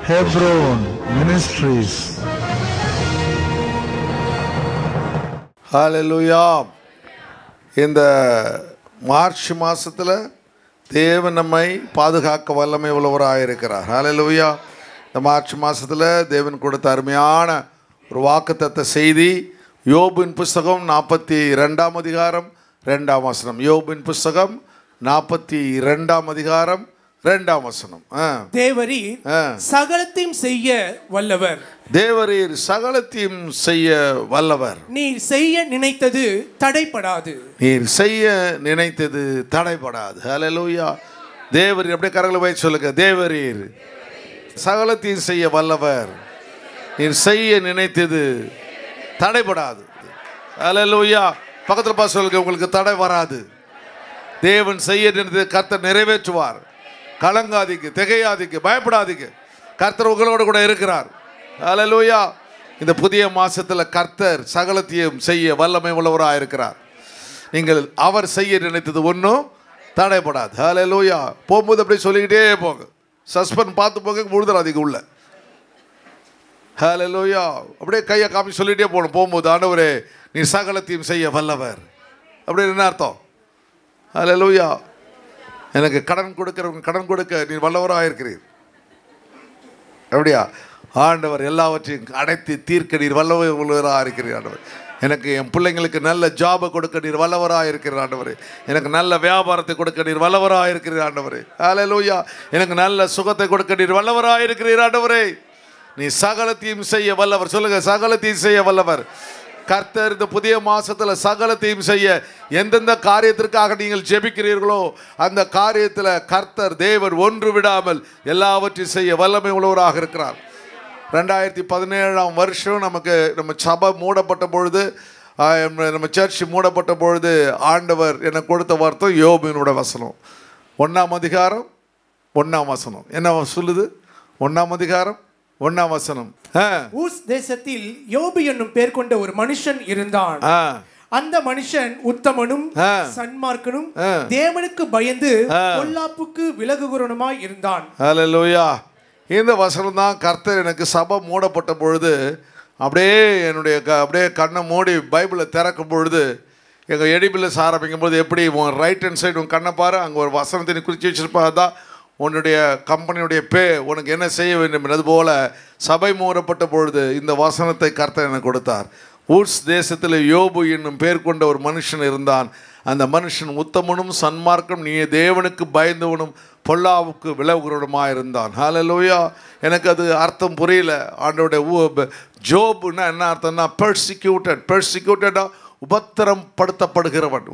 Hebron Ministries. Hallelujah. இந்த March மாதத்தில் தேவன் நம்மை பாதுகாக்க வல்லமை உள்ளவராக இருக்கிறார். ஹல்லேலூயா. இந்த மார்ச் மாதத்தில் தேவன் கொடுத்த அருமையான ஒரு வாக்குத்தத்த செய்தி யோபின் புஸ்தகம் 42 அதிகாரம் 2 வசனம். யோபின் புஸ்தகம் 42 அதிகாரம் 2 வசனம். தேவரீர் சகலத்தையும் செய்ய வல்லவர். தேவரீர் சகலத்தையும் செய்ய வல்லவர். நீர் செய்ய நினைத்தது தடைபடாது. நீர் செய்ய நினைத்தது தடைபடாது. ஹல்லேலூயா. தேவரீர் அப்படியே கரங்களை வைத்து சொல்லுங்க. தேவரீர் சகலத்தையும் செய்ய வல்லவர். நீர் செய்ய நினைத்தது தடைபடாது. ஹல்லேலூயா. பக்கத்தில் பார்த்து சொல்லுங்க, உங்களுக்கு தடை வராது. தேவன் செய்ய நினைத்தது கர்த்தர் நிறைவேற்றுவார். கலங்காதீங்க, திகையாதீங்க, பயப்படாதீங்க. கர்த்தர் உங்களோடு கூட இருக்கிறார். ஹல்லேலூயா. இந்த புதிய மாசத்தில் கர்த்தர் சகலத்தையும் செய்ய வல்லமை உள்ளவராக இருக்கிறார். நீங்கள் அவர் செய்ய நினைத்தது ஒன்றும் தடைபடாது. ஹல்லேலூயா. போகும்போது அப்படியே சொல்லிக்கிட்டே போங்க. சஸ்பெண்ட் பார்த்து போங்க, முழுதுறாதீங்க உள்ள. ஹல்லேலூயா. அப்படியே கையை காப்பி சொல்லிகிட்டே போகணும். போகும்போது ஆண்டவரே நீ சகலத்தையும் செய்ய வல்லவர். அப்படின்னு என்ன அர்த்தம்? ஹல்லேலூயா. எனக்கு கடன் கொடுக்கிறவங்க கடன் கொடுக்க நீ வல்லவராக இருக்கிறீர். அப்படியா? ஆண்டவர் எல்லாவற்றையும் அடைத்து தீர்க்க நீர் வல்லவராக இருக்கிறீர். ஆண்டவர் எனக்கு என் பிள்ளைங்களுக்கு நல்ல ஜாபை கொடுக்க நீர் வல்லவராக இருக்கிறீர். ஆண்டவரே எனக்கு நல்ல வியாபாரத்தை கொடுக்க நீர் வல்லவராக இருக்கிறீர். ஆண்டவரே ஹல்லேலூயா. எனக்கு நல்ல சுகத்தை கொடுக்க நீர் வல்லவராக இருக்கிறீர். ஆண்டவரே நீ சகலத்தையும் செய்ய வல்லவர். சொல்லுங்க, சகலத்தையும் செய்ய வல்லவர். கர்த்தர் இந்த புதிய மாசத்துல சகலத்தையும் செய்ய எந்தெந்த காரியத்திற்காக நீங்கள் ஜெபிக்கிறீர்களோ அந்த காரியத்தில் கர்த்தர் தேவன் ஒன்று விடாமல் எல்லாவற்றையும் செய்ய வல்லமை உள்ளவராக இருக்கிறார். 2017 வருஷம் நம்ம சபை மூடப்பட்ட பொழுது, நம்ம சர்ச் மூடப்பட்ட பொழுது ஆண்டவர் எனக்கு கொடுத்த வார்த்தை யோபினுடைய வசனம் 1 அதிகாரம் 1 வசனம். என்ன சொல்லுது? 1 அதிகாரம் 1 வசனம். ஊஸ் தேசத்தில் யோபு என்னும் பேர் கொண்ட ஒரு மனுஷன் இருந்தான். அந்த மனுஷன் உத்தமனும் சன்மார்க்கனும் தேவனுக்கு பயந்து பொல்லாப்புக்கு விலகுகிறவனுமாய் இருந்தான். ஹல்லேலூயா. இந்த வசனம் தான் கர்த்தர் எனக்கு சபை மூடப்பட்ட பொழுது அப்படியே என்னுடைய அப்படியே கண்ணை மூடி பைபிளை திறக்கும் பொழுது எங்கள் எடிபிள்ஸ் ஆரம்பிக்கும் போது எப்படி உன் ரைட் ஹேண்ட் சைடு உன் கண்ணை பாரு, அங்கே ஒரு வசனத்தை நீ குறித்து வச்சிருப்பா, தான் உன்னுடைய கம்பெனியுடைய உனக்கு என்ன செய்ய வேண்டும். அதுபோல் சபை மூடப்பட்ட பொழுது இந்த வசனத்தை கர்த்தர் எனக்கு கொடுத்தார். ஊட்ஸ் தேசத்தில் யோபு என்னும் பேர் கொண்ட ஒரு மனுஷன் இருந்தான். அந்த மனுஷன் உத்தமனும் சன்மார்க்கம் நீ தேவனுக்கு பயந்தவனும் பொல்லாவுக்கு விலகுறவனுமாக இருந்தான். ஹல்லேலூயா. எனக்கு அது அர்த்தம் புரியல. ஆண்டோடைய ஜோபுன்னா என்ன அர்த்தம்னா பெர்சிக்யூட்டடா உபத்திரம் படுத்தப்படுகிறவன்,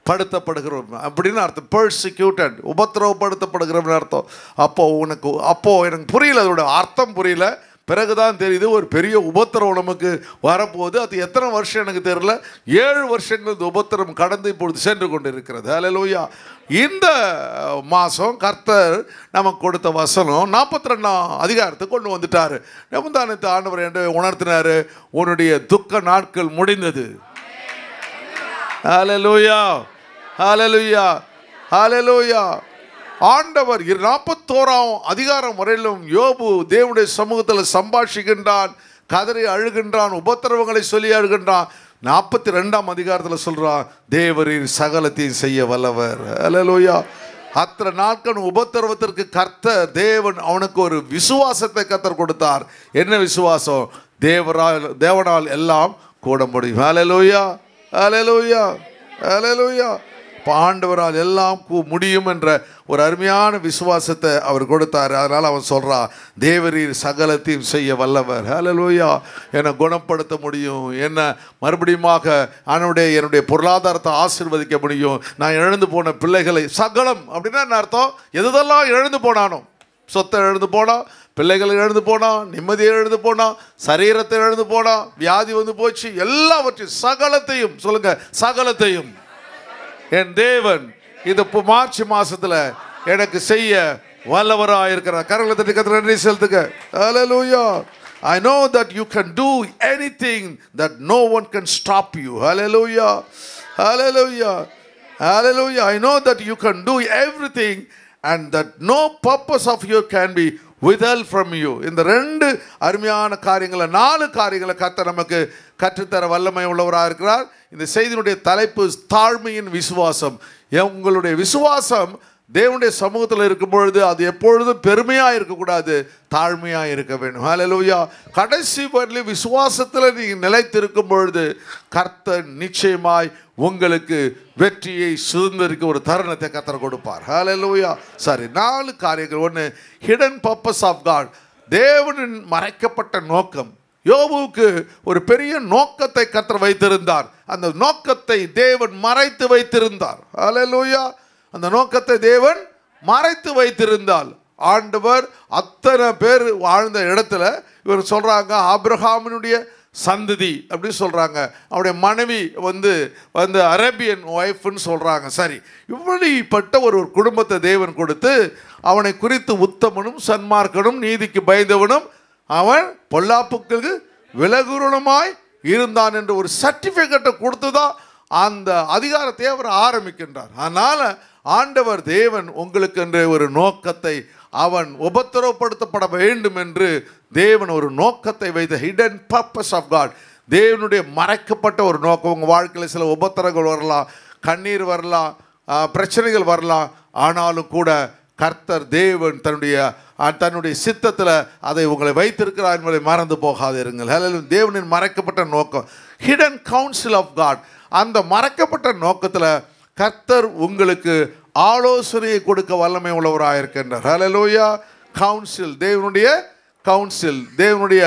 படுத்தப்படுகிறவன் அப்படின்னு அர்த்தம். பெர்சிக்யூட்டட், உபத்திரவப்படுத்தப்படுகிறவன் அர்த்தம். அப்போது எனக்கு புரியல, அதோட அர்த்தம் புரியல. பிறகுதான் தெரியுது ஒரு பெரிய உபத்திரம் நமக்கு வரப்போகுது. அது எத்தனை வருஷம் எனக்கு தெரியல. 7 வருஷங்கள் இந்த உபத்திரம் கடந்து இப்பொழுது சென்று கொண்டு இருக்கிறது. ஹல்லேலூயா. இந்த மாதம் கர்த்தர் நமக்கு கொடுத்த வசனம் 42 அதிகாரத்துக்கு கொண்டு வந்துட்டார். முந்தானத்து ஆண்டவர் என்று உணர்த்தினார், உன்னுடைய துக்க நாட்கள் முடிந்தது. ஹல்லேலூயா. ஹல்லேலூயா. ஹல்லேலூயா. ஆண்டவர் 41 அதிகாரம் வரையிலும் யோபு தேவனுடைய சமூகத்தில் சம்பாஷிக்கின்றான், கதறி அழுகின்றான், உபத்திரவங்களை சொல்லி அழுகின்றான். 42 அதிகாரத்தில் சொல்கிறான், தேவரீர் சகலத்தையும் செய்ய வல்லவர். ஹல்லேலூயா. அத்தனை நாட்கள் உபத்திரவத்திற்கு கர்த்தர் தேவன் அவனுக்கு ஒரு விசுவாசத்தை கர்த்தர் கொடுத்தார். என்ன விசுவாசம்? தேவனால் எல்லாம் கூட முடியும். ஹல்லேலூயா. ஹல்லேலூயா. ஹல்லேலூயா. ஆண்டவரால் எல்லாம் முடியும் என்ற ஒரு அருமையான விசுவாசத்தை அவர் கொடுத்தார். அதனால் அவன் சொல்கிறான், தேவரீர் சகலத்தையும் செய்ய வல்லவர். ஹல்லேலூயா. என்னை குணப்படுத்த முடியும், என்னை மறுபடியுமாக என்னுடைய பொருளாதாரத்தை ஆசீர்வதிக்க முடியும். நான் இழந்து போன பிள்ளைகளை சகலம் அப்படின்னா என்ன அர்த்தம்? எதெல்லாம் இழந்து போனானோ, சொத்தை இழந்து போனான், பிள்ளைகளை இழந்து போனான், நிம்மதியை இழந்து போனான், சரீரத்தை இழந்து போனான், வியாதி வந்து போச்சு, எல்லாவற்றையும் சகலத்தையும் சொல்லுங்க, சகலத்தையும் என் தேவன் இந்த மார்ச் மாசத்துல எனக்கு செய்ய வல்லவராக இருக்கிறார். கரங்களை தட்டி கர்த்தருக்கு நன்றி செலுத்துங்க. ஹல்லேலூயா. I know that you can do anything, that no one can stop you. Hallelujah. Hallelujah. Hallelujah. I know that you can do everything and that no purpose of you can be withheld from you. இந்த ரெண்டு அருமையான காரியங்களை 4 காரியங்களை கர்த்தர் நமக்கு கற்றுத்தர வல்லமை உள்ளவராக இருக்கிறார். இந்த செய்தியினுடைய தலைப்பு தாழ்மையின் விசுவாசம். உங்களுடைய விசுவாசம் தேவனுடைய சமூகத்தில் இருக்கும் பொழுது அது எப்பொழுதும் பெருமையாக இருக்கக்கூடாது, தாழ்மையாக இருக்க வேண்டும். ஹல்லேலூயா. கடைசி வரையிலும் விசுவாசத்தில் நீங்கள் நிலைத்திருக்கும் பொழுது கர்த்தர் நிச்சயமாய் உங்களுக்கு வெற்றியை சுதந்திரிக்க ஒரு தருணத்தை கர்த்தர் கொடுப்பார். ஹல்லேலூயா. சரி, 4 காரியங்கள். 1, ஹிடன் பர்பஸ் ஆஃப் காட், தேவனின் மறைக்கப்பட்ட நோக்கம். யோபுவுக்கு ஒரு பெரிய நோக்கத்தை கர்த்தர் வைத்திருந்தார். அந்த நோக்கத்தை தேவன் மறைத்து வைத்திருந்தார். ஹல்லேலூயா. அந்த நோக்கத்தை தேவன் மறைத்து வைத்திருந்தால் ஆண்டவர் அத்தனை பேர் வாழ்ந்த இடத்துல இவர் சொல்கிறாங்க ஆபிரகாமினுடைய சந்ததி அப்படி சொல்கிறாங்க. அவருடைய மனைவி வந்து அரேபியன் ஒய்ஃப்னு சொல்கிறாங்க. சரி, இப்படிப்பட்ட ஒரு குடும்பத்தை தேவன் கொடுத்து அவனை குறித்து உத்தமனும் சன்மார்க்கனும் நீதிக்கு பயந்தவனும் அவன் பொல்லாப்புக்கு விலகுரணமாய் இருந்தான் என்று ஒரு சர்டிஃபிகேட்டை கொடுத்து தான் அந்த அதிகாரத்தை அவர் ஆரம்பிக்கின்றார். அதனால் ஆண்டவர் தேவன் உங்களுக்கு என்று ஒரு நோக்கத்தை, அவன் உபத்திரவப்படுத்தப்பட வேண்டும் என்று தேவன் ஒரு நோக்கத்தை வைத்த ஹிடன் பர்பஸ் ஆஃப் காட், தேவனுடைய மறைக்கப்பட்ட ஒரு நோக்கம். உங்கள் வாழ்க்கையில் சில உபத்திரங்கள் வரலாம், கண்ணீர் வரலாம், பிரச்சனைகள் வரலாம். ஆனாலும் கூட கர்த்தர் தேவன் தன்னுடைய சித்தத்தில் அதை உங்களை வைத்திருக்கிறார் என்பதை மறந்து போகாதிருங்கள். ஹல்லேலூயா. தேவனின் மறைக்கப்பட்ட நோக்கம், ஹிடன் கவுன்சில் ஆஃப் காட். அந்த மறைக்கப்பட்ட நோக்கத்தில் கர்த்தர் உங்களுக்கு ஆலோசனையை கொடுக்க வல்லமை உள்ளவராக இருக்கின்றார். ஹல்லேலூயா. கவுன்சில், தேவனுடைய கவுன்சில், தேவனுடைய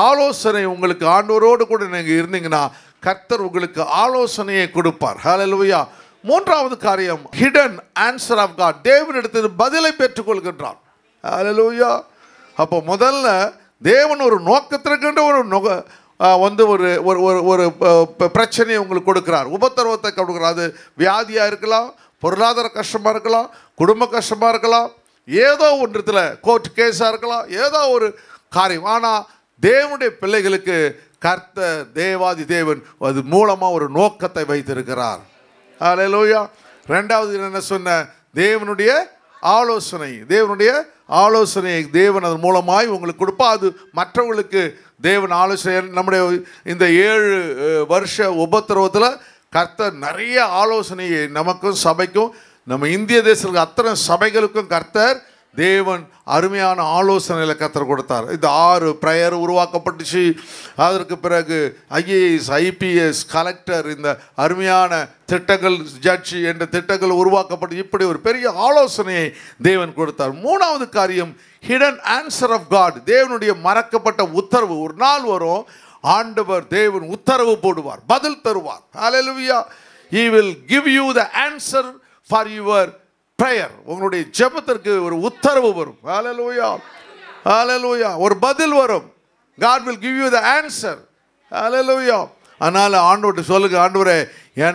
ஆலோசனை உங்களுக்கு ஆண்டவரோடு கூட நீங்கள் இருந்தீங்கன்னா கர்த்தர் உங்களுக்கு ஆலோசனையை கொடுப்பார். ஹல்லேலூயா. 3வது காரியம், ஹிடன் ஆன்சர் ஆஃப் காட், தேவனிடத்தில் பதிலை பெற்றுக்கொள்கின்றார். ஹல்லேலூயா. அப்போ முதல்ல தேவன் ஒரு நோக்கத்திற்கென்று ஒரு பிரச்சனையை உங்களுக்கு கொடுக்குறார், உபத்திரவத்தை கொடுக்குறார். அது வியாதியாக இருக்கலாம், பொருளாதார கஷ்டமாக இருக்கலாம், குடும்ப கஷ்டமாக இருக்கலாம், ஏதோ ஒன்றத்தில் கோர்ட் கேஸாக இருக்கலாம், ஏதோ ஒரு காரியம். ஆனால் தேவனுடைய பிள்ளைகளுக்கு கர்த்தர் தேவாதி தேவன் அது மூலமாக ஒரு நோக்கத்தை வைத்திருக்கிறார். ஹல்லேலூயா. 2வது என்ன சொன்ன, தேவனுடைய ஆலோசனை, தேவனுடைய ஆலோசனையை தேவன் அதன் மூலமாய் உங்களுக்கு கொடுப்பா. அது மற்றவங்களுக்கு தேவன் ஆலோசனை. நம்முடைய இந்த 7 வருஷ உபத்திரவத்தில் கர்த்தர் நிறைய ஆலோசனையை நமக்கும் சபைக்கும், நம்ம இந்திய தேசத்துக்கு அத்தனை சபைகளுக்கும் கர்த்தர் தேவன் அருமையான ஆலோசனையில் கர்த்தர் கொடுத்தார். இந்த 6 ப்ரேயர் உருவாக்கப்பட்டுச்சு. அதற்கு பிறகு IAS, IPS, கலெக்டர், இந்த அருமையான திட்டங்கள், ஜட்ஜி என்ற திட்டங்கள் உருவாக்கப்பட்டு இப்படி ஒரு பெரிய ஆலோசனையை தேவன் கொடுத்தார். 3வது காரியம், ஹிடன் ஆன்சர் ஆஃப் காட், தேவனுடைய மறைக்கப்பட்ட உத்தரவு. ஒரு நாள் வரும், ஆண்டவர் தேவன் உத்தரவு போடுவார், பதில் தருவார். ஹல்லேலூயா. He will give you the answer for your prayer. உங்களுடைய ஜெபத்திற்கு ஒரு உத்தரவு வரும். ஹல்லேலூயா. ஹல்லேலூயா. ஒரு பதில் வரும். God will give you the answer. ஹல்லேலூயா. அதனால் ஆண்டவர்கிட்ட சொல்லுங்க, ஆண்டவரே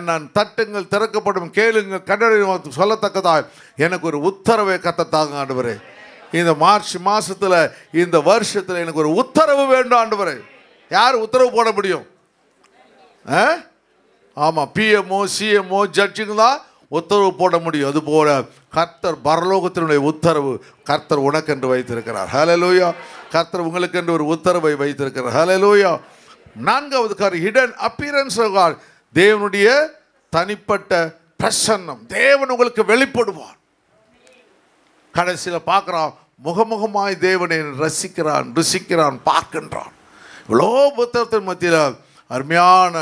நான் தட்டுங்கள் திறக்கப்படும், கேளுங்கள் கண்டடையும் சொல்லத்தக்கதாய் எனக்கு ஒரு உத்தரவை கத்தத்தாங்க ஆண்டவரே. இந்த மார்ச் மாதத்தில், இந்த வருஷத்தில் எனக்கு ஒரு உத்தரவு வேண்டும் ஆண்டவரே. யார் உத்தரவு போட முடியும்? ஆமாம், PMO, CMO, ஜட்ஜுங்க தான் உத்தரவு போட முடியும். அதுபோல கர்த்தர் பரலோகத்தினுடைய உத்தரவு கர்த்தர் உனக்கென்று வைத்திருக்கிறார். ஹல்லேலூயா. கர்த்தர் உங்களுக்கென்று ஒரு உத்தரவை வைத்திருக்கிறார். ஹல்லேலூயா. 4வது காரியம், ஹிடன் அப்பியரன்ஸ் ஆஃப் காட், தேவனுடைய தனிப்பட்ட பிரசன்னம். தேவன் உங்களுக்கு வெளிப்படுவார். கடைசியில் பார்க்குறான், முகமுகமாய் தேவனை ரசிக்கிறான், ருசிக்கிறான், பார்க்கின்றான். இவ்வளோ புத்தகத்தின் மத்தியில் அருமையான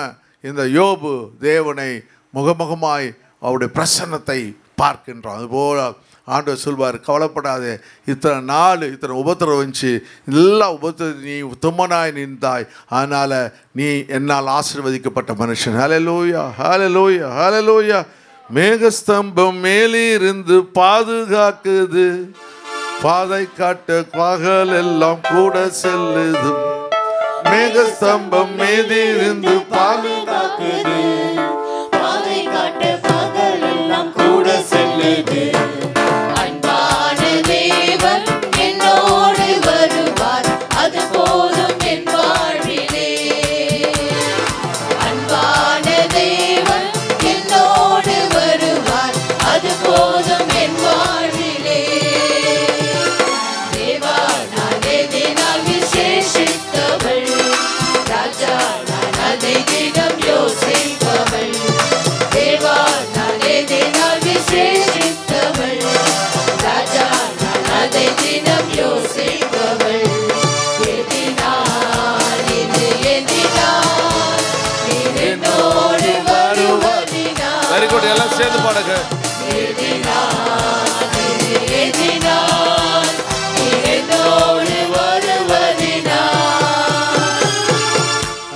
இந்த யோபு தேவனை முகமுகமாய் அவருடைய பிரசன்னத்தை பார்க்கின்றான். அதுபோல் ஆண்டவர் சொல்வார், கவலைப்படாதே, இத்தனை நாள் இத்தனை உபத்திரம் வந்துச்சு, எல்லா உபத்திரம் நீ உத்தமனாய் நின்றாய், அதனால் நீ என்னால் ஆசீர்வதிக்கப்பட்ட மனுஷன். ஹல்லேலூயா. ஹல்லேலூயா. ஹல்லேலூயா. மேகஸ்தம்பம் மேலிருந்து பாதுகாக்குது, பாதை காட்ட பகல் எல்லாம் கூட செல்லுது. மேகஸ்தம்பம் மேலிருந்து பாதுகாக்குது, பாதை காட்ட பகல் எல்லாம் கூட செல்லுது. அன்பான தேவன் என்னோடு வருவார், அது போதும் என் வாழ்விலே. அன்பான தேவன் என்னோடு வருவார், அது போதும் என் வாழ்விலே. தேவான சேர்ந்து பாடுங்க.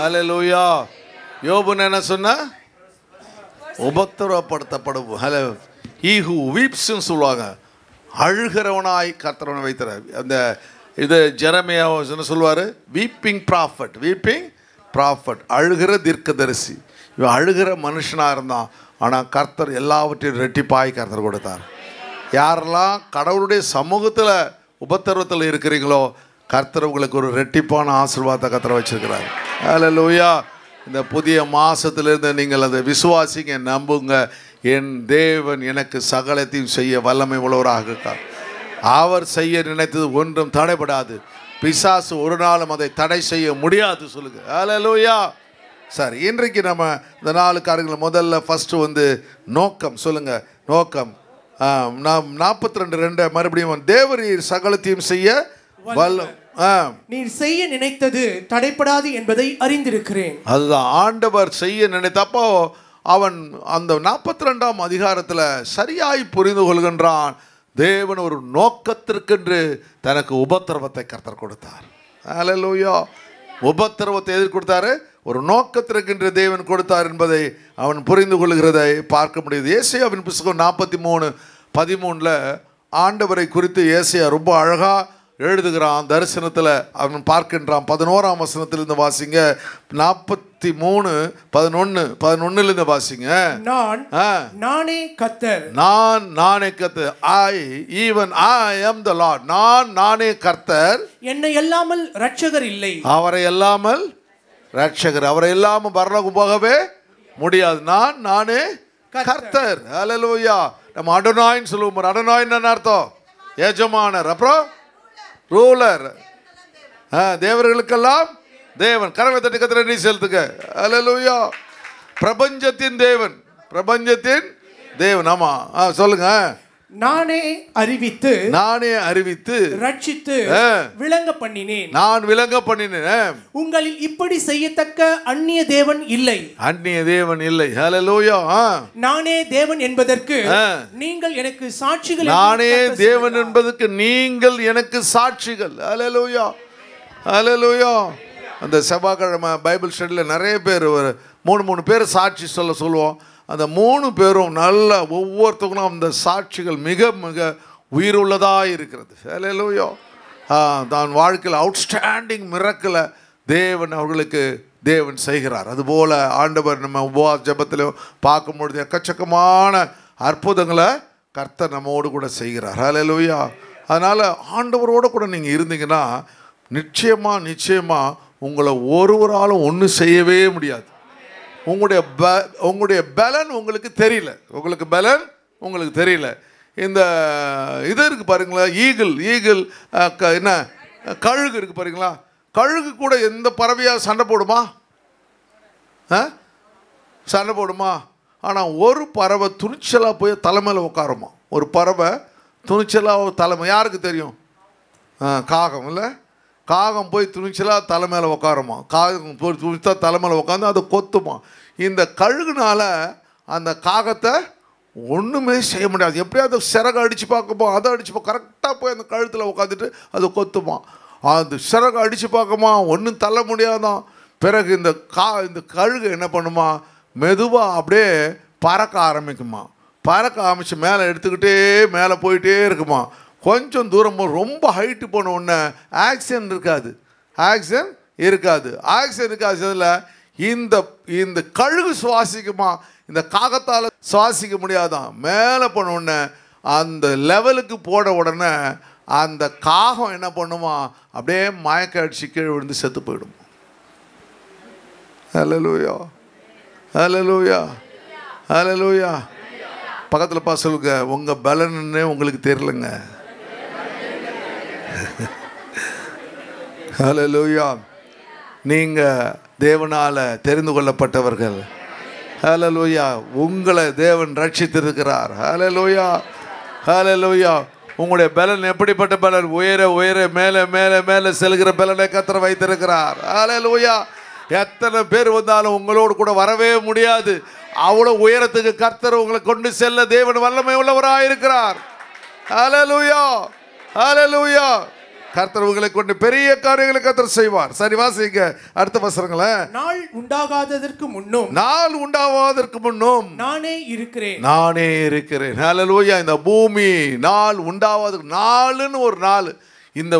ஹல்லேலூயா. யோபு என்ன சொன்னா? உபத்திரவப்படுத்தப்படும். ஹலோ, he who weeps ன்னு சொல்லுவாங்க. அழுகிறவனாய் கர்த்தரவனை வைத்தார். அந்த இது ஜெரமியா என்ன சொல்லுவார்? Weeping prophet. வீப்பிங் ப்ராஃபட், அழுகிற தீர்க்கதரிசி. இவன் அழுகிற மனுஷனாக இருந்தான். ஆனால் கர்த்தர் எல்லாவற்றையும் ரெட்டிப்பாய் கர்த்தர் கொடுத்தார். யாரெல்லாம் கடவுளுடைய சமூகத்தில் உபத்திரவத்தில் இருக்கிறீங்களோ கர்த்தர் உங்களுக்கு ஒரு ரெட்டிப்பான ஆசீர்வாதத்தை கர்த்தர் வச்சிருக்கிறார். ஹல்லேலூயா. இந்த புதிய மாதத்திலிருந்து நீங்கள் அதை விசுவாசிங்க, நம்புங்க. என் தேவன் எனக்கு சகலத்தையும் செய்ய வல்லமை உள்ளவராக இருக்கார். அவர் செய்ய நினைத்தது ஒன்றும் தடைபடாது. பிசாசு ஒரு நாளும் அதை தடை செய்ய முடியாது. சொல்லுங்க ஹல்லேலூயா. சரி, இன்றைக்கு நம்ம இந்த 4 காரியங்கள் முதல்ல ஃபஸ்ட்டு வந்து நோக்கம். சொல்லுங்க நோக்கம். நாம் 42:2 மறுபடியும் தேவரீர் சகலத்தையும் செய்ய வல்லம். நீர் செய்ய நினைத்தது தடைப்படாது என்பதை அறிந்திருக்கிறேன். அதுதான் ஆண்டவர் செய்ய நினைத்தப்போ அவன் அந்த 42ஆம் அதிகாரத்தில் சரியாய் புரிந்து கொள்கின்றான். தேவன் ஒரு நோக்கத்திற்கென்று தனக்கு உபத்திரவத்தை கர்த்தர் கொடுத்தார். ஹல்லேலூயா. உபத்திரவத்தை எதிர் கொடுத்தாரு, ஒரு நோக்கத்திற்கென்று தேவன் கொடுத்தார் என்பதை அவன் புரிந்து கொள்கிறதை பார்க்க முடியுது. ஏசாயாவின் புத்தகம் 43:13 ஆண்டவரை குறித்து ஏசாயா ரொம்ப அழகாக எழுதுகிறான். தரிசனத்தில் அவன் பார்க்கின்றான். 11ஆம் வசனத்திலிருந்து வாசிங்க. 43:11 வாசிங்க. நானே கர்த்தர். நானே கர்த்தர். I am the Lord. நானே கர்த்தர். என்னை அல்லாமல் இரட்சகர் இல்லை. அவரை அல்லாமல் இரட்சகர், அவரை இல்லாமல் பரலோகம் போகவே முடியாது. நானே கர்த்தர். ஹல்லேலூயா. நம்ம அடோனாய்ன்னு சொல்லுவோம். அடோனாய்ன்னு என்ன அர்த்தம்? எஜமானர். அப்புறம் ரூலர். தேவர்களுக்கெல்லாம் தேவன். கரங்களை தட்டி கர்த்தரை நன்றி செலுத்துங்க. ஹல்லேலூயா. பிரபஞ்சத்தின் தேவன். பிரபஞ்சத்தின் தேவன். ஆமா, சொல்லுங்க. நானே அறிவித்து ரட்சித்து விளங்க பண்ணினேன். நான் விளங்க பண்ணினேன். உங்களில் இப்படி செய்யத்தக்க அந்நிய தேவன் இல்லை. ஹல்லேலூயா. நானே தேவன் என்பதற்கு நீங்கள் எனக்கு சாட்சிகள். நானே தேவன் என்பதற்கு நீங்கள் எனக்கு சாட்சிகள். ஹல்லேலூயா. ஹல்லேலூயா. அந்த செவ்வாய்க்கிழமை பைபிள் ஸ்டடியில் நிறைய பேர் ஒரு 3 பேர் சாட்சி சொல்லுவோம். அந்த 3 பேரும் நல்ல ஒவ்வொருத்தவங்களும் அந்த சாட்சிகள் மிக மிக உயிருள்ளதாக இருக்கிறது. ஹல்லேலூயா. தான் வாழ்க்கையில் அவுட்ஸ்டாண்டிங் மிரக்கலை தேவன் அவர்களுக்கு தேவன் செய்கிறார். அதுபோல் ஆண்டவர் நம்ம உபவாச ஜெபத்திலும் பார்க்கும்பொழுது எக்கச்சக்கமான அற்புதங்களை கர்த்தர் நம்மோடு கூட செய்கிறார். ஹல்லேலூயா. அதனால் ஆண்டவரோடு கூட நீங்கள் இருந்தீங்கன்னா நிச்சயமாக உங்களை ஒருவராலும் ஒன்றும் செய்யவே முடியாது. உங்களுடைய பலன் உங்களுக்கு தெரியல. உங்களுக்கு தெரியல. இந்த இது இருக்குது பாருங்களா, ஈகிள் என்ன கழுகு இருக்குது பாருங்களா. கழுகு கூட எந்த பறவையாக சண்டை போடுமா? ஆனால் ஒரு பறவை துணிச்சலாக போய் தலைமையில் உட்காருமா. ஒரு பறவை துணிச்சலாக தலைமை யாருக்கு தெரியும்? காகம் இல்லை? காகம் போய் துணிச்சலாக தலைமையில் உட்காருமா. காகம் போய் துணிச்சா தலைமையில் உட்காந்து அதை கொத்துமா. இந்த கழுகுனால அந்த காகத்தை ஒன்றுமே செய்ய முடியாது. எப்படியாவது சிறகை அடித்து பார்க்குமா, அதை அடிச்சுப்போம். கரெக்டாக போய் அந்த கழுத்தில் உட்காந்துட்டு அதை கொத்துமா. அந்த சிறகை அடித்து பார்க்குமா, ஒன்றும் தள்ள முடியாதான். பிறகு இந்த கழுகு என்ன பண்ணுமா, மெதுவாக அப்படியே பறக்க ஆரம்பிக்குமா. பறக்க ஆரம்பித்து மேலே எடுத்துக்கிட்டே மேலே போயிட்டே இருக்குமா. கொஞ்சம் தூரம் ரொம்ப ஹைட்டு போன உடனே ஆக்சிஜன் இருக்காது. இந்த கழுகு சுவாசிக்குமா, இந்த காகத்தால் சுவாசிக்க முடியாதான். மேலே போன உடனே அந்த லெவலுக்கு போன உடனே அந்த காகம் என்ன பண்ணுமா, அப்படியே மயக்க அடிச்சு கீழே விழுந்து செத்து போயிடும். ஹல்லேலூயா. ஹல்லேலூயா. ஹல்லேலூயா. பக்கத்தில் சொல்லுங்க, உங்கள் பலன்னு உங்களுக்கு தெரியலங்க. ஹல்லேலூயா. நீங்கள் தேவனால் தெரிந்து கொள்ளப்பட்டவர்கள். ஹல்லேலூயா. உங்களை தேவன் ரட்சித்திருக்கிறார். ஹல்லேலூயா. ஹல்லேலூயா. உங்களுடைய பலன் எப்படிப்பட்ட பலன்? உயர உயர மேலே மேலே மேலே செல்கிற பலனை கர்த்தர் வைத்திருக்கிறார். ஹல்லேலூயா. எத்தனை பேர் வந்தாலும் உங்களோடு கூட வரவே முடியாது. அவ்வளவு உயரத்துக்கு கர்த்தர் உங்களை கொண்டு செல்ல தேவன் வல்லமை உள்ளவராய் இருக்கிறார். ஹல்லேலூயா, ஹல்லேலூயா. கர்த்தர் உங்களை கொண்டு பெரிய காரியங்களை கர்த்தர் செய்வார். சரி, வாசிங்க அடுத்த வசனங்களே. நாள் உண்டாகாததற்கு முன்னும், நாள் உண்டாவதற்கு முன்னும் நானே இருக்கிறேன், நானே இருக்கிறேன். ஹல்லேலூயா. இந்த பூமி நாள் உண்டாவதற்கு, நாளுன்னு ஒரு நாள், இந்த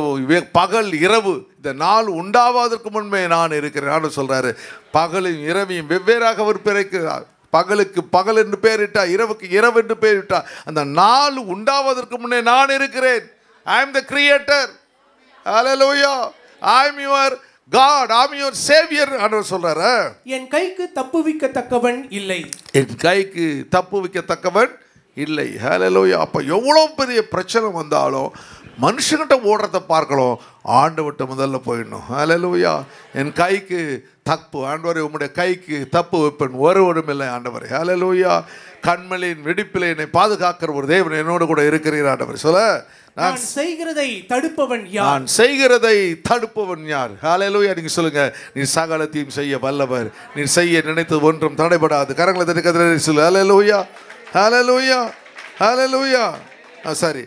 பகல் இரவு, இந்த நாள் உண்டாவதற்கு முன்பே நான் இருக்கிறேன் சொல்றாரு. பகலையும் இரவையும் வெவ்வேறாக அவர் பிரிக்கிறார். பகலுக்கு பகல் என்று பெயரிட்டார், இரவுக்கு இரவு என்று பெயரிட்டார். அந்த நாள் உண்டாவதற்கு முன்னே நான் இருக்கிறேன். I am the creator. Hallelujah. I am your God. I am your savior ஆண்டவர் சொல்றாரு. என் கைக்கு தப்புவிக்கத்தக்கவன் இல்லை, என் கைக்கு தப்புவிக்கத்தக்கவன் இல்லை. ஹல்லேலூயா. அப்ப எவ்வளவு பெரிய பிரச்சனை வந்தாலும் மனுஷங்கிட்ட ஓடுறத பார்க்கலாம், ஆண்டவர்கிட்ட முதல்ல போயிடணும். ஹல்லேலூயா. என் கைக்கு தப்பு ஆண்டவரே, உம்முடைய கைக்கு தப்பு வைப்பேன் ஒருவரும் இல்லை ஆண்டவரே. ஹல்லேலூயா. கண்மலையின் வெடிப்பில் என்னை பாதுகாக்கிற ஒரு தேவன் என்னோடு கூட இருக்கிறீர் ஆண்டவர். சொல்ல, நான் செய்கிறதை தடுப்பவன் யார்? நான் செய்கிறதை தடுப்பவன் யார்? ஹல்லேலூயா. நீங்க சொல்லுங்க, நீ சகலத்தையும் செய்ய வல்லவர், நீ செய்ய நினைத்தது ஒன்றும் தடைபடாது. கரங்களை தட்டி கர்த்தரை சொல்லு. ஹல்லேலூயா, ஹல்லேலூயா, ஹல்லேலூயா. சரி,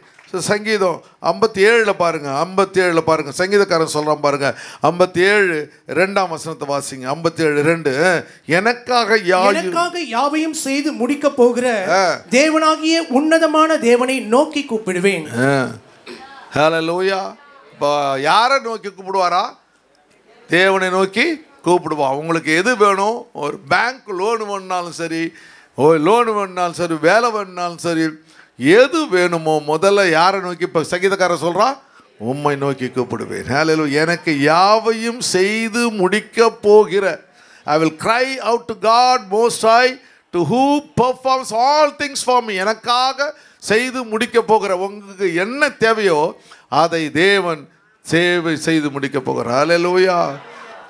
சங்கீதம் 57 பாருங்க, 57 பாருங்க, சங்கீதக்காரன் சொல்றான் பாருங்க, 57 2ஆம் வசனத்தை வாசிங்க. 57:2. எனக்காக யாவையும் செய்து முடிக்க போகிற தேவனாகிய உன்னதமான தேவனை நோக்கி கூப்பிடுவேன். ஹல்லேலூயா. இப்போ யாரை நோக்கி கூப்பிடுவாரா? தேவனை நோக்கி கூப்பிடுவா. உங்களுக்கு எது வேணும்? ஒரு பேங்க் லோன் வேணுனாலும் சரி, லோன் வேணுனாலும் சரி, வேலை வேணுனாலும் சரி, எது வேணுமோ முதல்ல யாரை நோக்கி? இப்போ சங்கீதக்காரன் சொல்கிறான், உம்மை நோக்கி கூப்பிடுவேன். ஹல்லேலூயா. எனக்கு யாவையும் செய்து முடிக்க போகிற, I will cry out to God most high, to who performs all things for me. எனக்காக செய்து முடிக்க போகிற, உங்களுக்கு என்ன தேவையோ அதை தேவன் சேவை செய்து முடிக்க போகிறார். ஹல்லேலூயா.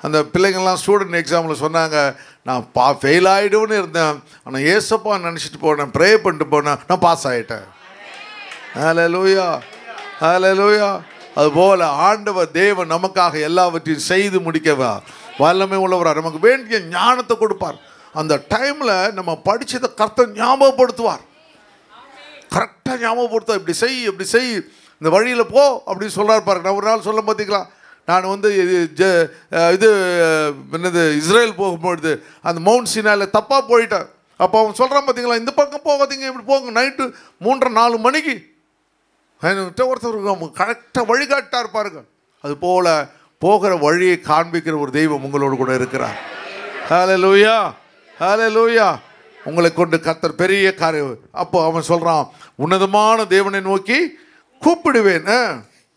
அந்த பிள்ளைங்கள்லாம் ஸ்டூடெண்ட் எக்ஸாமில் சொன்னாங்க, நான் ஃபெயில் ஆகிடும்னு இருந்தேன், ஆனால் ஏசப்பா நினச்சிட்டு போனேன், ப்ரே பண்ணிட்டு போனேன், நான் பாஸ் ஆகிட்டேன். ஹல்லேலூயா, ஹல்லேலூயா. அதுபோல் ஆண்டவர் தேவன் நமக்காக எல்லாவற்றையும் செய்து முடிக்கவா வல்லமை உள்ளவராக நமக்கு வேண்டிய ஞானத்தை கொடுப்பார். அந்த டைமில் நம்ம படித்ததை கர்த்தர் ஞாபகப்படுத்துவார். கரெக்டாக ஞாபகப்படுத்துவார். இப்படி செய், இப்படி செய், இந்த வழியில் போ அப்படின்னு சொல்கிறார் பாருங்க. நான் ஒரு நாள் சொல்ல பார்த்தீங்களா, நான் வந்து இது என்னது இஸ்ரேல் போகும்பொழுது அந்த மவுண்ட் சீனாயில் தப்பாக போயிட்டேன். அப்போ அவன் சொல்கிறான் பார்த்தீங்களா, இந்த பக்கம் போகாதீங்க, இப்படி போங்க, நைட்டு 3:30-4 மணிக்கு ஒருத்தர் கரெக்டாக வழிகாட்டார் பாருங்க. அது போல் போகிற வழியை காண்பிக்கிற ஒரு தெய்வம் உங்களோடு கூட இருக்கிறார். ஹல்லேலூயா, ஹல்லேலூயா. உங்களை கொண்டு கர்த்தர் பெரிய காரியம். அப்போ அவன் சொல்கிறான், உன்னதமான தேவனை நோக்கி கூப்பிடுவேன்.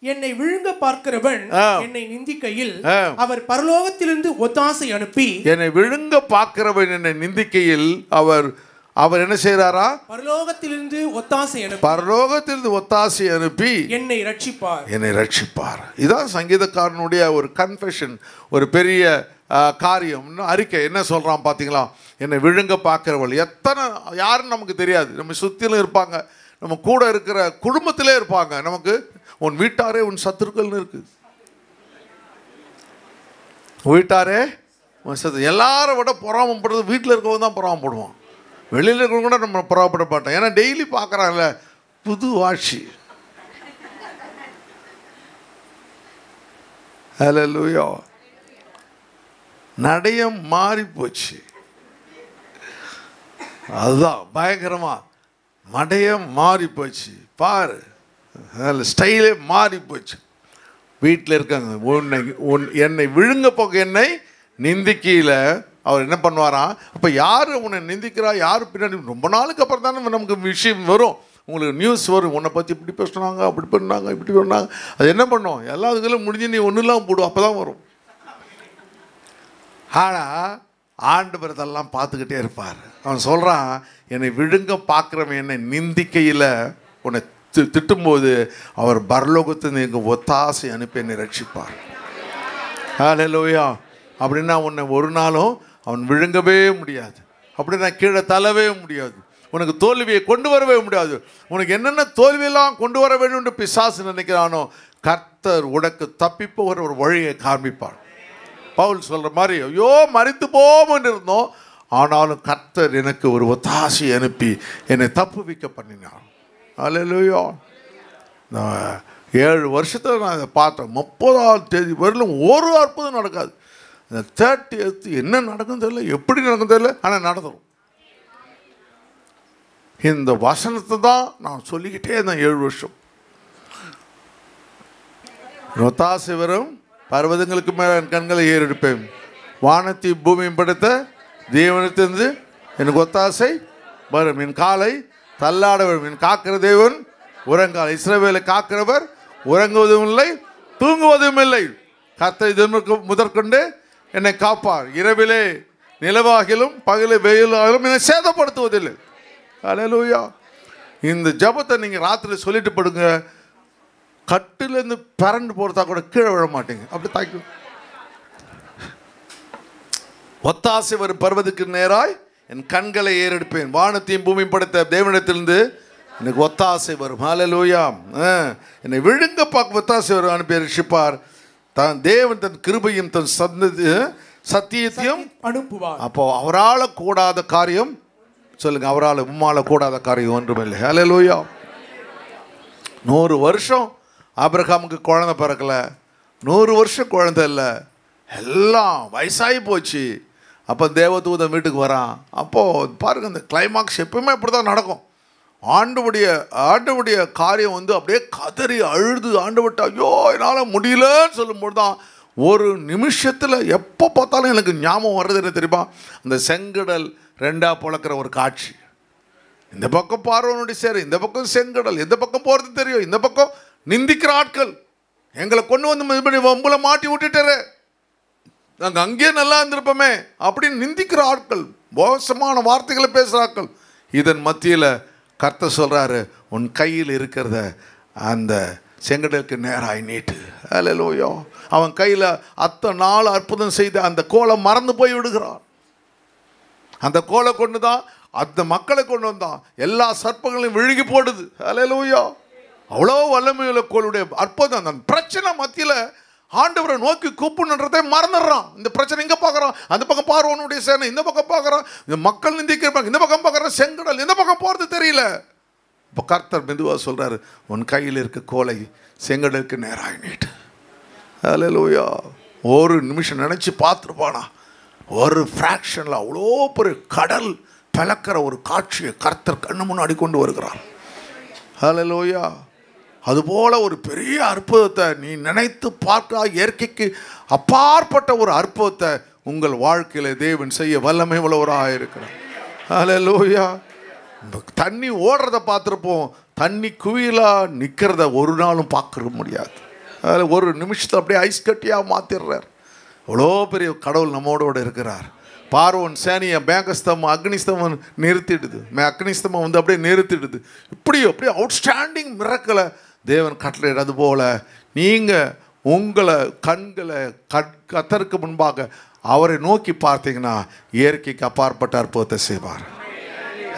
என்னை விழுங்க பார்க்கிறவன் என்னை நிந்திக்கையில் அவர் பரலோகத்திலிருந்து ஒத்தாசை அனுப்பி, என்னை விழுங்க பார்க்கிறவன் என்னை நிந்திக்கையில் அவர் என்ன செய்யறாரா? பரலோகத்திலிருந்து ஒத்தாசை அனுப்பி, பரலோகத்திலிருந்து ஒத்தாசை அனுப்பி என்னை ரட்சிப்பார், என்னை ரட்சிப்பார். இதான் சங்கீதக்காரனுடைய ஒரு கன்ஃபெஷன், ஒரு பெரிய காரியம், அறிக்கை. என்ன சொல்றான் பார்த்தீங்களா? என்னை விழுங்க பார்க்கிறவள் எத்தனை யாருன்னு நமக்கு தெரியாது. நம்ம சுற்றிலும் இருப்பாங்க, நம்ம கூட இருக்கிற குடும்பத்திலே இருப்பாங்க. நமக்கு உன் வீட்டாரே உன் சத்துருக்கள்னு இருக்கு. வீட்டாரே உன் சத்து. எல்லாரும் விட பொறாமப்படுறது வீட்டில் இருக்கவங்க தான் பொறாமப்படுவான். வெளியில் இருக்கிறவங்க கூட நம்ம பொறாமப்பட மாட்டோம். ஏன்னா டெய்லி பார்க்குறாங்கல்ல புது ஆட்சி. ஹல்லேலூயா. நடையம் மாறி போச்சு. அதுதான் பயங்கரமா மடையம் மாறி போச்சு பாரு. ஸ்டைலே மாறி போச்சு. வீட்டில் இருக்காங்க, என்னை விழுங்க போக என்னை நிந்திக்கையில் அவர் என்ன பண்ணுவாராம்? அப்போ யார் உன்னை நிந்திக்கிறா, யார் பின்னாடி? ரொம்ப நாளுக்கு அப்புறம் தானே நமக்கு விஷயம் வரும், உங்களுக்கு நியூஸ் வரும், உன்னை பற்றி இப்படி பேசுனாங்க, அப்படி பண்ணாங்க, இப்படி பண்ணாங்க. அது என்ன பண்ணும்? எல்லா இதுகளும் முடிஞ்சு நீ ஒன்றும் இல்லாமல் போடும், அப்போ தான் வரும். ஆனால் ஆண்டவர் இதெல்லாம் பார்த்துக்கிட்டே இருப்பார். அவன் சொல்கிறான், என்னை விழுங்க பார்க்குறவன் என்னை நிந்திக்கையில் உன்னை திட்டும்போது அவர் பரலோகத்தில் எங்கள் ஒத்தாசை அனுப்பி என்னை ரட்சிப்பார். ஹல்லேலூயா. அப்படின்னா உன்னை ஒரு நாளும் அவன் விழுங்கவே முடியாது, அப்படின்னா கீழே தள்ளவே முடியாது, உனக்கு தோல்வியை கொண்டு வரவே முடியாது. உனக்கு என்னென்ன தோல்வியெல்லாம் கொண்டு வர வேண்டும் என்று பிசாசு நினைக்கிறானோ கர்த்தர் உனக்கு தப்பி போகிற ஒரு வழியை காண்பிப்பார். பவுல் சொல்கிற மாதிரி, ஐயோ மரித்து போவோம்னு இருந்தோம், ஆனாலும் கர்த்தர் எனக்கு ஒரு ஒத்தாசை அனுப்பி என்னை தப்புவிக்க பண்ணினார். அல்லேலூயா. 7 வருஷத்தில் நான் இதை பார்த்தேன். 30ஆம் தேதி வரலும் ஒரு அற்புதம் நடக்காது. இந்த 30th என்ன நடக்கும் தெரியல, எப்படி நடக்கும் தெரியல, ஆனால் நடந்துடும். இந்த வசனத்தை தான் நான் சொல்லிக்கிட்டே இருந்தேன் 7 வருஷம். ஒத்தாசை வரும், பர்வதங்களுக்கு மேலே என் கண்களை ஏறெடுப்பேன், வானத்தை பூமியும் படுத்த தேவனிடத்திலிருந்து எனக்கு ஒத்தாசை வரும், என் காலை தள்ளாட வரும், என் காக்கிற தேவன் உறங்கால். இஸ்ரவேலை காக்கிறவர் உறங்குவதும் இல்லை தூங்குவதும் இல்லை. கர்த்தர் முதற்கொண்டு என்னை காப்பார். இரவிலே நிலவாகிலும் பகலே வெயிலாகிலும் என்னை சேதப்படுத்துவதில்லை. அல்லேலூயா. இந்த ஜபத்தை நீங்கள் ராத்திரி சொல்லிட்டு படுங்க. கட்டிலேருந்து பறந்து போகிறதா கூட கீழே விழ மாட்டீங்க. அப்படி தாக்கி ஒத்தாசை வரும் பர்வதற்கு நேராய் என் கண்களை ஏறெடுப்பேன், வானத்தையும் பூமியும் படைத்த தேவனிடத்திலிருந்து எனக்கு ஒத்தாசை வரும். அல்லேலூயா. என்னை விழுங்க பார்க்க ஒத்தாசை வரும் அனுப்பி ரட்சிப்பார். தான் தேவன் தன் கிருபையும் தன் சத்தியத்தையும் அனுப்புவார். அப்போ அவரால் கூடாத காரியம் சொல்லுங்க, அவரால் உம்மால கூடாத காரியம் ஒன்றுமில்லை. அல்லேலூயா. 100 வருஷம் ஆபிரகாமுக்கு குழந்தை பிறக்கல, 100 வருஷம் குழந்தை இல்லை, எல்லாம் வயசாகி போச்சு. அப்போ தேவதூதன் வீட்டுக்கு வரான். அப்போது பாருங்கள், இந்த கிளைமாக்ஸ் எப்பவுமே இப்படி தான் நடக்கும். ஆண்டவுடைய காரியம் வந்து அப்படியே கதறி அழுது ஆண்டவட்ட ஐயோ என்னால் முடியலன்னு சொல்லும்போது தான் ஒரு நிமிஷத்தில் எப்போ பார்த்தாலும் எனக்கு ஞாபகம் வர்றது என்ன தெரியுமா, அந்த செங்கடல் 2ஆ பிளக்கிற ஒரு காட்சி. இந்த பக்கம் பார்வோனுடைய சேரு, இந்த பக்கம் செங்கடல், எந்த பக்கம் போகிறது தெரியும், இந்த பக்கம் நிந்திக்கிற ஆட்கள், எங்களை கொண்டு வந்து வம்புல மாட்டி விட்டுட்டாரு, நாங்கள் அங்கேயே நல்லா இருந்திருப்போமே அப்படின்னு நிந்திக்கிற ஆட்கள், மோசமான வார்த்தைகளை பேசுகிற ஆட்கள். இதன் மத்தியில் கர்த்தர் சொல்கிறாரு, உன் கையில் இருக்கிறத அந்த செங்கடலுக்கு நேராய் நீட்டு. அல்லேலூயா. அவன் கையில் அத்தனை நாள் அற்புதம் செய்த அந்த கோலை மறந்து போய் விடுகிறான். அந்த கோலை கொண்டு தான் அந்த மக்களை கொண்டு வந்தான், எல்லா சர்ப்பங்களையும் விழுகி போடுது. அல்லேலூயா. அவ்வளோ வல்லமையுள்ள கோளுடைய அற்புதம். அந்த பிரச்சனை மத்தியில் ஆண்டவரை நோக்கி கூப்பிடுன்றதை மறந்துடுறான். இந்த பிரச்சனை இங்கே பார்க்குறான், அந்த பக்கம் பார்வோனுடைய சேனை, இந்த பக்கம் பார்க்குறான், இந்த மக்கள் நிந்திக்கிறாங்க, இந்த பக்கம் பார்க்குறான் செங்கடல், இந்த பக்கம் போகிறது தெரியல. இப்போ கர்த்தர் மெதுவாக சொல்கிறாரு, உன் கையில் இருக்க கோலை செங்கடலுக்கு நேராக நீட்டு. அல்லேலூயா. ஒரு நிமிஷம் நினச்சி பார்த்துருப்பானா, ஒரு ஃப்ராக்ஷனில் அவ்வளோ பெரிய கடல் பிளக்கிற ஒரு காட்சியை கர்த்தர் கண்ணு முன்னாடி கொண்டு வருகிறார். அல்லேலூயா. அதுபோல் ஒரு பெரிய அற்புதத்தை நீ நினைத்து பார்க்க இயற்கைக்கு அப்பாற்பட்ட ஒரு அற்புதத்தை உங்கள் வாழ்க்கையில் தேவன் செய்ய வல்லமை உள்ளவராக இருக்கிறார். அல்லேலூயா. தண்ணி ஓடுறத பார்த்துருப்போம், தண்ணி குவியலாக நிற்கிறத ஒரு நாளும் பார்க்க முடியாது. அதில் ஒரு நிமிஷத்தை அப்படியே ஐஸ் கட்டியாக மாற்றிடுறார். அவ்வளோ பெரிய கடவுள் நம்மோட இருக்கிறார். பார்வோன் சேனியை மேகஸ்தம்பம் அக்னிஸ்தம்பம் நிறுத்திடுது, அக்னிஸ்தம்பம் வந்து அப்படியே நிறுத்திடுது. அப்படியே அவுட்ஸ்டாண்டிங் மிரக்கலை தேவன் கட்டளையிட. அதுபோல் நீங்கள் உங்களை கண்களை கர்த்தருக்கு முன்பாக அவரை நோக்கி பார்த்தீங்கன்னா இயற்கைக்கு அப்பாற்பட்ட அற்புதத்தை செய்வார்.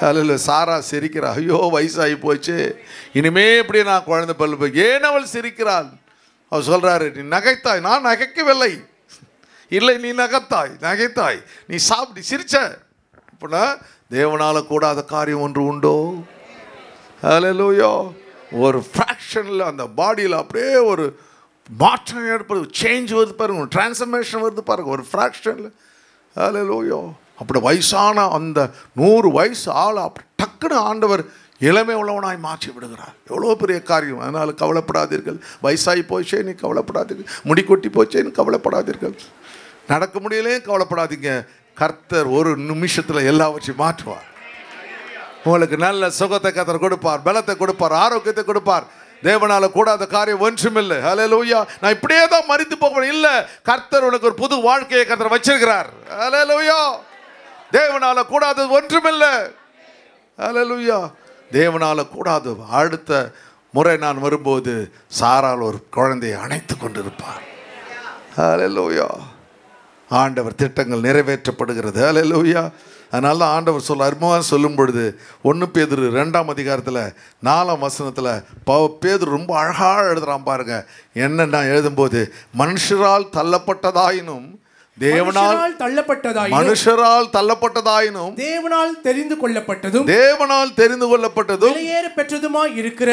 அதில் சாரா சிரிக்கிறா, ஐயோ வயசாகி போச்சு, இனிமே இப்படி நான் குழந்தை பல்லு. ஏன் அவள் சிரிக்கிறாள்? அவர் சொல்கிறாரு, நீ நகைத்தாய், நான் நகைக்கவில்லை. இல்லை, நீ நகைத்தாய், நீ சாப்பிட்டு சிரிச்ச. அப்படின்னா தேவனால் கூடாத காரியம் ஒன்று உண்டோ? அல்லேலூயா. ஒரு ஃப்ராக்ஷனில் அந்த பாடியில் அப்படியே ஒரு மாற்றம் ஏற்படுது, சேஞ்ச் வருது பாருங்க, ஒரு டிரான்ஸ்ஃபர்மேஷன் வருது பாருங்க ஒரு ஃப்ராக்ஷனில். அல்லேலூயா. அப்படி வயசான அந்த 100 வயசு ஆள் அப்படி டக்குன்னு ஆண்டவர் இளமை உள்ளவனாய் மாற்றி விடுகிறார். எவ்வளோ பெரிய காரியம். அதனால் கவலைப்படாதீர்கள். வயசாகி போச்சே நீ கவலைப்படாதீர்கள், முடி கொட்டி போச்சேன்னு கவலைப்படாதீர்கள், நடக்க முடியலே கவலைப்படாதீங்க. கர்த்தர் ஒரு நிமிஷத்தில் எல்லாவற்றையும் மாற்றுவார். உங்களுக்கு நல்ல சுகத்தை கர்த்தர் கொடுப்பார், பலத்தை கொடுப்பார், ஆரோக்கியத்தை கொடுப்பார். தேவனால கூடாத காரியம் ஒன்றுமில்லை. அல்லேலூயா. நான் இப்படியே தான் மரித்து போகிறேன் இல்லை, கர்த்தர் உனக்கு ஒரு புது வாழ்க்கையை கர்த்தர் வச்சிருக்கிறார். அல்லேலூயா. தேவனால கூடாதது ஒன்றுமில்லை. அல்லேலூயா. தேவனால கூடாது. அடுத்த முறை நான் வரும்போது சாரால் ஒரு குழந்தையை அணைத்து கொண்டிருப்பார். அல்லேலூயா. ஆண்டவர் திட்டங்கள் நிறைவேற்றப்படுகிறது. அல்லேலூயா. அதனால தான் ஆண்டவர் அருமையாக சொல்லும் பொழுது 1 பேதுரு 2ஆம் அதிகாரத்தில் 4ஆம் வசனத்தில் பேதுரு ரொம்ப அழகாக எழுதுகிறான் பாருங்க. என்னென்னா எழுதும்போது, மனுஷரால் தள்ளப்பட்டதாயினும் தேவனால் தள்ளப்பட்டதாயினும் மனுஷரால் தள்ளப்பட்டதாயினும் தேவனால் தெரிந்து கொள்ளப்பட்டதும் விலையேற பெற்றதுமாய் இருக்கிற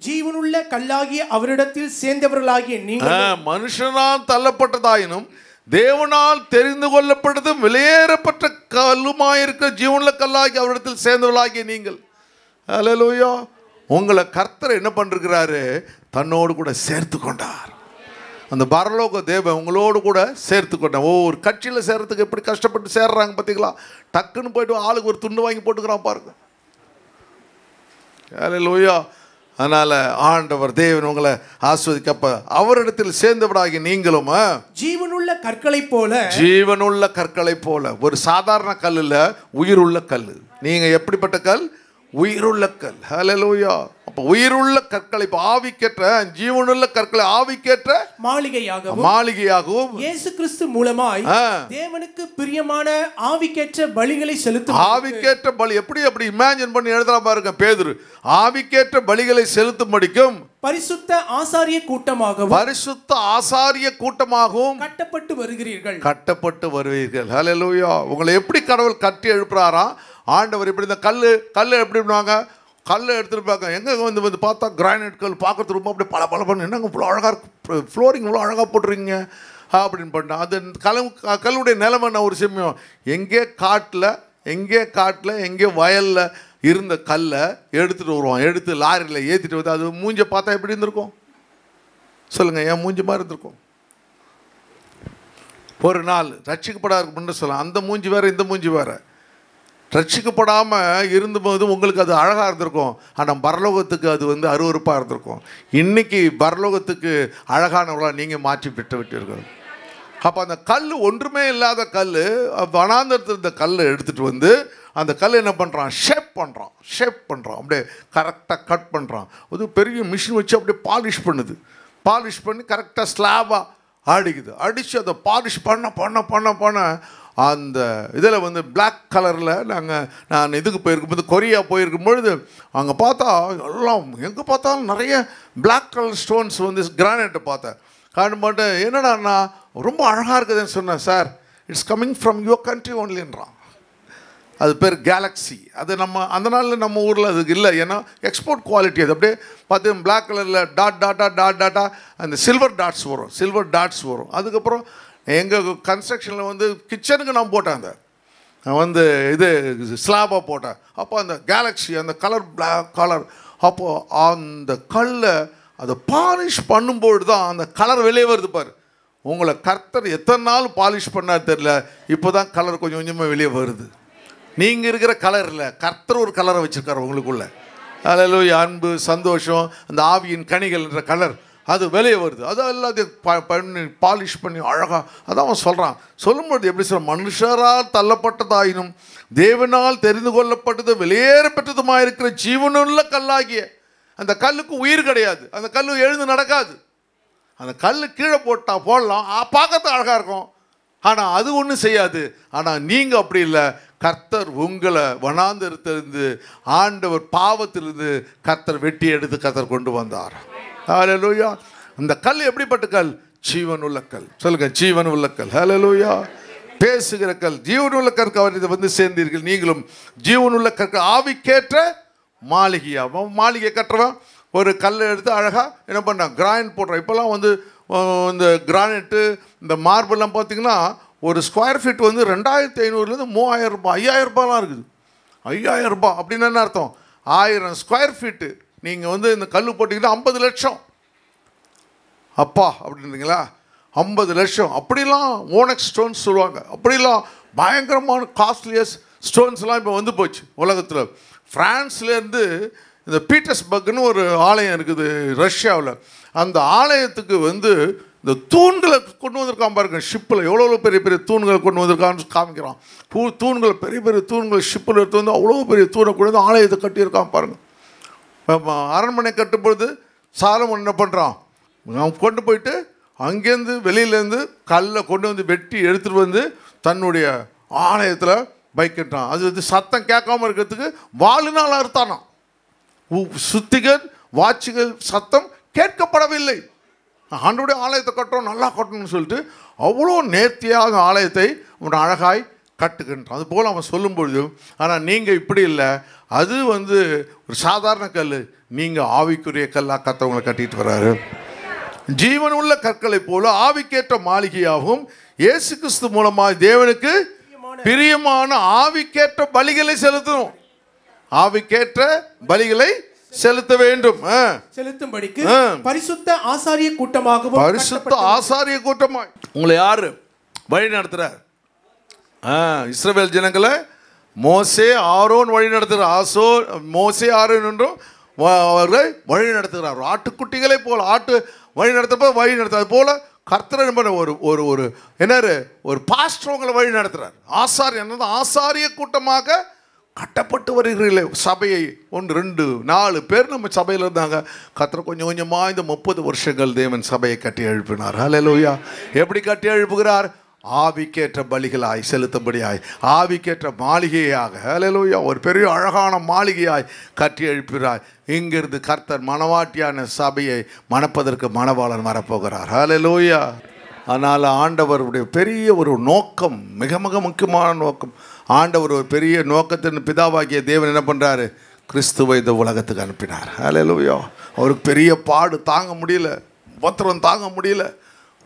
ஜீவனுள்ள கல்லாகிய அவரிடத்தில் சேர்ந்தவர்களாகிய நீங்கள் மனுஷனால் தள்ளப்பட்டதாயினும் தேவனால் தெரிந்து கொள்ளப்பட்டதும் விலையேறப்பட்ட கல்லுமாயிருக்க ஜீவனுள்ள கல்லாகி அவரிடத்தில் சேர்ந்தவர்களாகிய நீங்கள். அல்லேலூயா. உங்களை கர்த்தர் என்ன பண்ணிருக்கிறாரு? தன்னோடு கூட சேர்த்து கொண்டார். அந்த பரலோக தேவன் உங்களோடு கூட சேர்த்து கொண்டார். ஒவ்வொரு கட்சியில் சேர்றதுக்கு எப்படி கஷ்டப்பட்டு சேர்றாங்க பார்த்தீங்களா? டக்குன்னு போயிட்டு ஆளுக்கு ஒரு துண்டு வாங்கி போட்டுக்கிறான் பாருங்க. அல்லேலூயா. அதனால ஆண்டவர் தேவன் உங்களை ஆஸ்வதிக்கப்ப அவரிடத்தில் சேர்ந்தவராகி நீங்களும் ஜீவனுள்ள கற்களை போல, ஒரு சாதாரண கல் இல்ல, உயிருள்ள கல். நீங்க எப்படிப்பட்ட கல்? உயிருள்ள கல். ஹல்லேலூயா. அப்ப உயிருள்ள கற்களை ஆவிக்கேற்ற ஜீவனுள்ள கற்களை ஆவிக்கேற்ற மாளிகையாகவும் இயேசு கிறிஸ்து மூலமாய் தேவனுக்கு பிரியமான ஆவிக்கேற்ற பலிகளை செலுத்தும். ஆவிக்கேற்ற பலி எப்படி இமேஜின் பண்ணி எழுதலாம் பாருங்க பேதுரு. ஆவிக்கேற்ற பலிகளை செலுத்தும்படிக்கும் பரிசுத்த ஆசாரிய கூட்டமாகவும் கட்டப்பட்டு வருவீர்கள். ஹல்லேலூயா. உங்களை எப்படி கடவுள் கட்டி எழுப்புறாரா? ஆண்டவர் இப்படி இந்த கல் எப்படி பண்ணுவாங்க? கல்லை எடுத்துருப்பாங்க. எங்கே வந்து பார்த்தா கிரானைட் கல் பார்க்கறது ரொம்ப அப்படியே பல பண்ணு. என்னங்க இவ்வளோ அழகாக இருக்கு, ஃப்ளோரிங் இவ்வளோ அழகாக போட்டுருங்க அப்படின்னு பண்ணேன். அது கல்லுடைய நிலைமை நான் ஒரு சமயம் எங்கே காட்டில் எங்கே வயலில் இருந்த கல்லை எடுத்துகிட்டு வருவான். எடுத்து லாரியில் ஏற்றிட்டு வந்து அது மூஞ்சை பார்த்தா எப்படி இருந்திருக்கும் சொல்லுங்கள்? என் மூஞ்சி மாதிரி இருந்திருக்கும். ஒரு நாள் ரட்சிக்கப்படாத முன்னு சொல்லலாம். அந்த மூஞ்சி வேறு, இந்த மூஞ்சி வேறு. ரட்சிக்கப்படாமல் இருந்தபோது உங்களுக்கு அது அழகாக இருந்திருக்கும். ஆனால் பரலோகத்துக்கு அது வந்து அருவருப்பாக இருந்திருக்கும். இன்றைக்கி பரலோகத்துக்கு அழகானவர்களாக நீங்கள் மாற்றி விட்டீர்கள். அப்போ அந்த கல் ஒன்றுமே இல்லாத கல், வனாந்தரத்தில் இருந்த கல்லை எடுத்துகிட்டு வந்து அந்த கல் என்ன பண்ணுறான்? ஷேப் பண்ணுறான். அப்படியே கரெக்டாக கட் பண்ணுறான். அது பெரிய மிஷின் வச்சு அப்படியே பாலிஷ் பண்ணி கரெக்டாக ஸ்லாபாக அடித்து அதை பாலிஷ் பண்ண அந்த இதில் வந்து பிளாக் கலரில் நான் இதுக்கு போயிருக்கும்போது, கொரியா போயிருக்கும் பொழுது அங்கே பார்த்தா எல்லாம் எங்கே பார்த்தாலும் நிறைய பிளாக் கலர் ஸ்டோன்ஸ் வந்து கிரானைட்டை பார்த்தேன். காணும்போது என்னடாண்ணா ரொம்ப அழகாக இருக்குதுன்னு சொன்னேன். Sir, it's coming from your country ஒன்லின்றான். அது பேர் கேலக்ஸி. அது நம்ம அந்த நாளில் நம்ம ஊரில் அதுக்கு இல்லை. ஏன்னா எக்ஸ்போர்ட் குவாலிட்டி. அது அப்படியே பார்த்து பிளாக் கலரில் டாட்டா அந்த சில்வர் டாட்ஸ் வரும். அதுக்கப்புறம் எங்கள் கன்ஸ்ட்ரக்ஷனில் வந்து கிச்சனுக்கு நான் போட்டேன். நான் வந்து இது ஸ்லாபாக போட்டேன். அப்போ அந்த கேலக்ஸி அந்த கலர் பிளாக் கலர், அப்போது அந்த கல்லை அதை பாலிஷ் பண்ணும்போது தான் அந்த கலர் வெளியே வருது பாரு. உங்களை கர்த்தர் எத்தனை நாள் பாலிஷ் பண்ணார் தெரியல, இப்போ தான் கலர் கொஞ்சம் கொஞ்சமாக வெளியே வருது. நீங்கள் இருக்கிற கலரில் கர்த்தர் ஒரு கலரை வச்சுருக்காரு உங்களுக்குள்ள. அல்லேலூயா. அன்பு, சந்தோஷம், அந்த ஆவியின் கனிகள் என்ற கலர் அது வெளியே வருது. அது எல்லாத்தையும் பாலிஷ் பண்ணி அழகாக அதான் அவன் சொல்கிறான். சொல்லும்போது எப்படி சொல்ல? மனுஷரால் தள்ளப்பட்டதாயினும் தேவனால் தெரிந்து கொள்ளப்பட்டது வெளியேற பெற்றதுமாக இருக்கிற ஜீவனுள்ள கல்லாகிய அந்த கல்லுக்கு உயிர் கிடையாது. அந்த கல் எழுந்து நடக்காது. அந்த கல் கீழே போடலாம், பார்க்கறது அழகாக இருக்கும். ஆனால் அது ஒன்றும் செய்யாது. ஆனால் நீங்கள் அப்படி இல்லை. கர்த்தர் உங்களை வனாந்தரத்திலிருந்து, ஆண்டவர் பாவத்திலிருந்து கர்த்தர் வெட்டி எடுத்து கர்த்தர் கொண்டு வந்தார். ஹல்லேலூயா. அந்த கல் எப்படிப்பட்ட கல்? ஜீவனுள்ள கல். சொல்லுங்க, ஜீவனுள்ள கல். ஹல்லேலூயா. பேசுகிற கல், ஜீவனுள்ள கற்கள் இதை வந்து சேர்ந்தீர்கள். நீங்களும் ஜீவனுள்ள கற்கள் ஆவிக்கேற்ற மாளிகை கட்டுறவன் ஒரு கல்லை எடுத்து அழகாக என்ன பண்ணான்? கிரானைட் போடுறான். இப்போல்லாம் வந்து இந்த கிரானைட்டு இந்த மார்பிள்லாம் பார்த்தீங்கன்னா ஒரு ஸ்கொயர் ஃபீட் வந்து 2500 3000 ரூபாய் 5000 ரூபாய்லாம் இருக்குது. 5000 ரூபாய் அப்படின்னு என்ன அர்த்தம்? 1000 ஸ்கொயர் ஃபீட்டு நீங்கள் வந்து இந்த கல் போட்டிங்கன்னா 50 லட்சம். அப்பா அப்படின்றீங்களா? 50 லட்சம். அப்படிலாம் ஓனக்ஸ் ஸ்டோன்ஸ் சொல்லுவாங்க. அப்படிலாம் பயங்கரமான காஸ்ட்லியஸ்ட் ஸ்டோன்ஸ்லாம் இப்போ வந்து போச்சு உலகத்தில். ஃப்ரான்ஸ்லேருந்து இந்த பீட்டர்ஸ்பர்க்னு ஒரு ஆலயம் இருக்குது ரஷ்யாவில். அந்த ஆலயத்துக்கு வந்து இந்த தூண்களை கொண்டு வந்திருக்கான் பாருங்க. ஷிப்பில் எவ்வளோ பெரிய பெரிய தூண்களை கொண்டு வந்திருக்கான்னு காமிக்கிறான். தூண்கள் பெரிய பெரிய தூண்கள் ஷிப்பில் எடுத்து வந்து அவ்வளோ பெரிய தூணை கொண்டு வந்து ஆலயத்தை கட்டியிருக்கான் பாருங்க. அரண்மனை கட்டும்பொழுது சாலமோன் என்ன பண்ணுறான்? அவன் கொண்டு போயிட்டு அங்கேருந்து வெளியிலேருந்து கல்லை கொண்டு வந்து வெட்டி எடுத்துகிட்டு வந்து தன்னுடைய ஆலயத்தில் வைக்கின்றான். அது வந்து சத்தம் கேட்காமல் இருக்கிறதுக்கு வாளுனால் அறுத்தானான். சுத்திகள் வாட்சிகள் சத்தம் கேட்கப்படவில்லை. ஆண்டவருடைய ஆலயத்தை கட்டுறோம், நல்லா கட்டணும்னு சொல்லிட்டு அவ்வளோ நேர்த்தியாக ஆலயத்தை அவன் அழகாய் கட்டுகின்றான். அதுபோல் அவன் சொல்லும் பொழுது, ஆனால் நீங்கள் இப்படி இல்லை, அது ஒரு சாதாரண கல், நீங்கள் ஆவிக்குரிய கல்லாக கத்தவங்களை கட்டிட்டு வர்றாரு. ஜீவன் உள்ள கற்களை போல ஆவிக்கேற்ற மாளிகையாகவும் இயேசு கிறிஸ்து மூலமாக தேவனுக்கு பிரியமான ஆவிக்கேற்ற பலிகளை செலுத்தணும். ஆவிக்கேற்ற பலிகளை செலுத்த வேண்டும். செலுத்தும்படிக்கு பரிசுத்த ஆசாரிய கூட்டமாகவும், பரிசுத்த ஆசாரிய கூட்டமாய் உங்களை யாரு வழி நடத்துறார்? இஸ்ரவேல் ஜனங்களை மோசே ஆரோன் வழி நடத்துகிறார். மோசே ஆரோன் என்றும் அவர்களை வழி நடத்துகிறார். ஆட்டுக்குட்டிகளை போல ஆட்டு வழி நடத்தப்போ வழி நடத்துறது போல கர்த்தர் ஒரு ஒரு என்ன ஒரு பாஸ்டர் உங்களை வழி நடத்துறார். ஆசாரிய ஆசாரிய கூட்டமாக கட்டப்பட்டு வருகிறீர்களே. சபையை 1 2 4 பேர் நம்ம சபையில் இருந்தாங்க. கர்த்தர் கொஞ்சம் கொஞ்சமாக இந்த 30 வருஷங்கள் தேவன் சபையை கட்டி எழுப்பினார். ஹல்லேலூயா. எப்படி கட்டி எழுப்புகிறார்? ஆவிக்கேற்ற பலிகளாய் செலுத்தும்படியாய், ஆவிக்கேற்ற மாளிகையாக, ஹல்லேலூயா, ஒரு பெரிய அழகான மாளிகையாய் கட்டி எழுப்புகிறார். இங்கிருந்து கர்த்தர் மணவாட்டியான சபையை மணப்பதற்கு மணவாளன் வரப்போகிறார். ஹல்லேலூயா. அதனால் ஆண்டவருடைய பெரிய ஒரு நோக்கம், மிக மிக முக்கியமான நோக்கம். ஆண்டவர் ஒரு பெரிய நோக்கத்தின் பிதாவாகிய தேவன் என்ன பண்ணுறாரு? கிறிஸ்துவை இந்த உலகத்துக்கு அனுப்பினார். ஹல்லேலூயா. அவருக்கு பெரிய பாடு தாங்க முடியல, உபத்திரம் தாங்க முடியல.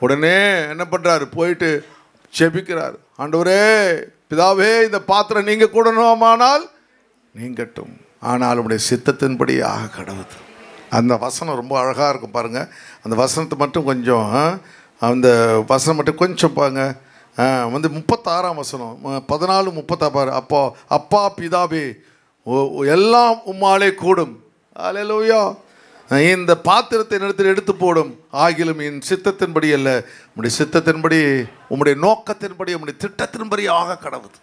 உடனே என்ன பண்ணுறாரு? போயிட்டு ஜெபிக்கிறார். ஆண்டவரே, பிதாவே, இந்த பாத்திரம் நீங்கள் கூடணுமானால் நீங்கட்டும், ஆனால் உடைய சித்தத்தின்படி ஆக கடவுது. அந்த வசனம் ரொம்ப அழகாக இருக்கும் பாருங்கள். அந்த வசனத்தை மட்டும் கொஞ்சம் அந்த வசனம் மட்டும் கொஞ்சம் பாருங்க. 36ஆம் வசனம் 14 36. அப்போ அப்பா பிதாவே, எல்லாம் உம்மாலே கூடும். அல்லேலூயா. இந்த பாத்திரத்தை இடத்தில் எடுத்து போடும், ஆகிலும் என் சித்தத்தின்படி அல்ல, உம்முடைய சித்தத்தின்படி, உம்முடைய நோக்கத்தின்படி, உம்முடைய திட்டத்தின்படி ஆக கடவுது.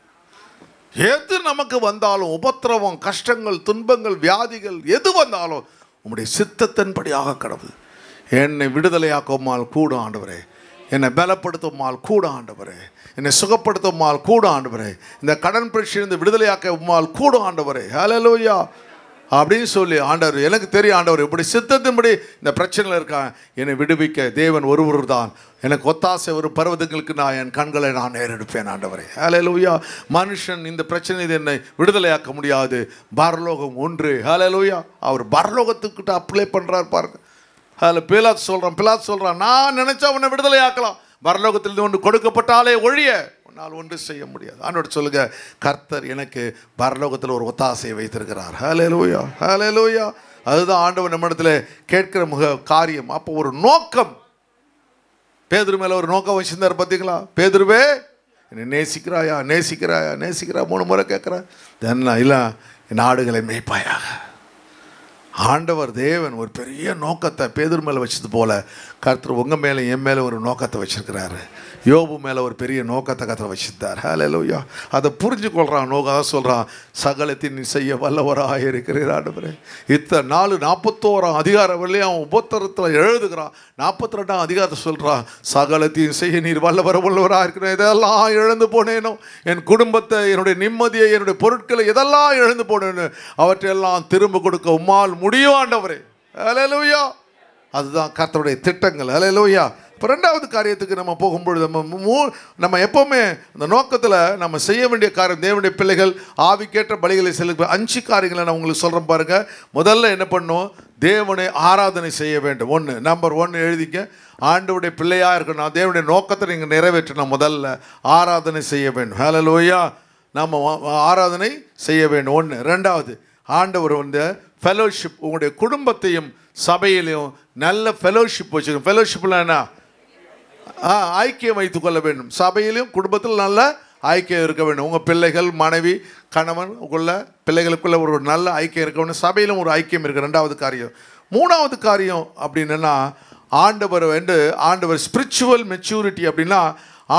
எது நமக்கு வந்தாலும், உபத்திரவம், கஷ்டங்கள், துன்பங்கள், வியாதிகள் எது வந்தாலும் உம்முடைய சித்தத்தின்படி ஆக கடவுது. என்னை விடுதலையாக்குமால் கூட ஆண்டவரே, என்னை பலப்படுத்துமால் கூட ஆண்டவரே, என்னை சுகப்படுத்துமால் கூட ஆண்டவரே, இந்த கடன் பிரச்சனை விடுதலையாக்க உம்மால் கூட ஆண்டவரே. ஹல்லேலூயா. அப்படின்னு சொல்லி, ஆண்டவர் எனக்கு தெரியும் ஆண்டவர் இப்படி சித்தத்தின்படி இந்த பிரச்சனையில் இருக்கான், என்னை விடுவிக்க தேவன் ஒருவர் தான். எனக்கு ஒத்தாசை ஒரு பர்வதங்களுக்கு நான் என் கண்களை நான் நேரெடுப்பேன் ஆண்டவரே. ஹல்லேலூயா. மனுஷன் இந்த பிரச்சனை என்னை விடுதலையாக்க முடியாது, பரலோகம் ஒன்று. ஹல்லேலூயா. அவர் பரலோகத்துக்கிட்ட அப்ளை பண்ணுறார் பாருங்க. அதில் பிலாத்து சொல்கிறான், நான் நினச்சா உன்னை விடுதலையாக்கலாம், பரலோகத்திலிருந்து ஒன்று கொடுக்கப்பட்டாலே ஒழிய உன்னால் ஒன்று செய்ய முடியாது. ஆண்டவர் சொல்லுங்க, கர்த்தர் எனக்கு பரலோகத்தில் ஒரு ஒத்தாசையை வைத்திருக்கிறார். ஹல்லேலூயா. ஹல்லேலூயா. அதுதான் ஆண்டவர் நம்மிடத்தில் கேட்கிற காரியம். அப்போ ஒரு நோக்கம். பேதுரு மேலே ஒரு நோக்கம் வச்சிருந்தார் பார்த்தீங்களா? பேதுருவே, என்னை நேசிக்கிறாயா, நேசிக்கிறாயா, நேசிக்கிறா 3 முறை கேட்குறேன். என்ன இல்லை, என் ஆடுகளை மேய்ப்பாயாக. ஆண்டவர் தேவன் ஒரு பெரிய நோக்கத்தை பேதுரு மேலே வச்சது போல கர்த்தர் உங்கள் மேலே என் மேலே ஒரு நோக்கத்தை வச்சிருக்கிறாரு. யோபு மேலே ஒரு பெரிய நோக்கத்தை கர்த்தர் வச்சிருந்தார். ஹல்லேலூயா. அதை புரிஞ்சுக்கொள்கிறான். நோக்கம் சொல்கிறான், சகலத்தின் செய்ய வல்லவராக இருக்கிறார் ஆண்டவரே. இத்தனை 41ஆம் அதிகாரம் வரலையும் அவன் உபத்திரத்தில் எழுதுகிறான். 42ஆம் அதிகாரத்தை சொல்கிறான், சகலத்தையும் செய்ய நீர் வல்லவராக இருக்கிறேன். இதெல்லாம் இழந்து போனேனோ, என் குடும்பத்தை, என்னுடைய நிம்மதியை, என்னுடைய பொருட்களை எதெல்லாம் இழந்து போனேன்னு அவற்றையெல்லாம் திரும்ப கொடுக்க உம்மால் முடியும் ஆண்டவரே. ஹல்லேலூயா. அதுதான் கர்த்தருடைய திட்டங்கள். ஹல்லேலூயா. இப்போ 2வது காரியத்துக்கு நம்ம போகும்பொழுது நம்ம எப்போவுமே அந்த நோக்கத்தில் நம்ம செய்ய வேண்டிய காரியம், தேவனுடைய பிள்ளைகள் ஆவிக்கேற்ற பலிகளை செலுத்த 5 காரியங்களை நான் உங்களுக்கு சொல்கிறேன் பாருங்கள். முதல்ல என்ன பண்ணணும்? தேவனை ஆராதனை செய்ய வேண்டும். நம்பர் 1 எழுதிக்க. ஆண்டவருடைய பிள்ளையாக இருக்கணும், தேவனுடைய நோக்கத்தை நீங்கள் நிறைவேற்றணும். முதல்ல ஆராதனை செய்ய வேண்டும். ஹல்லேலூயா. நம்ம ஆராதனை செய்ய வேண்டும். 1. 2வது, ஆண்டவர் ஃபெலோஷிப், உங்களுடைய குடும்பத்தையும் சபையிலையும் நல்ல ஃபெலோஷிப் வச்சுக்கணும். ஃபெலோஷிப்லாம் என்ன? ஐக்கியம் வைத்துக்கொள்ள வேண்டும். சபையிலும் குடும்பத்தில் நல்ல ஐக்கியம் இருக்க வேண்டும். உங்கள் பிள்ளைகள், மனைவி, கணவன் உள்ள பிள்ளைகளுக்குள்ள ஒரு நல்ல ஐக்கியம் இருக்க வேண்டும். சபையிலும் ஒரு ஐக்கியம் இருக்குது. 2வது காரியம். 3வது காரியம் அப்படின்னா, ஆண்டவர் ஸ்பிரிச்சுவல் மெச்சூரிட்டி அப்படின்னா,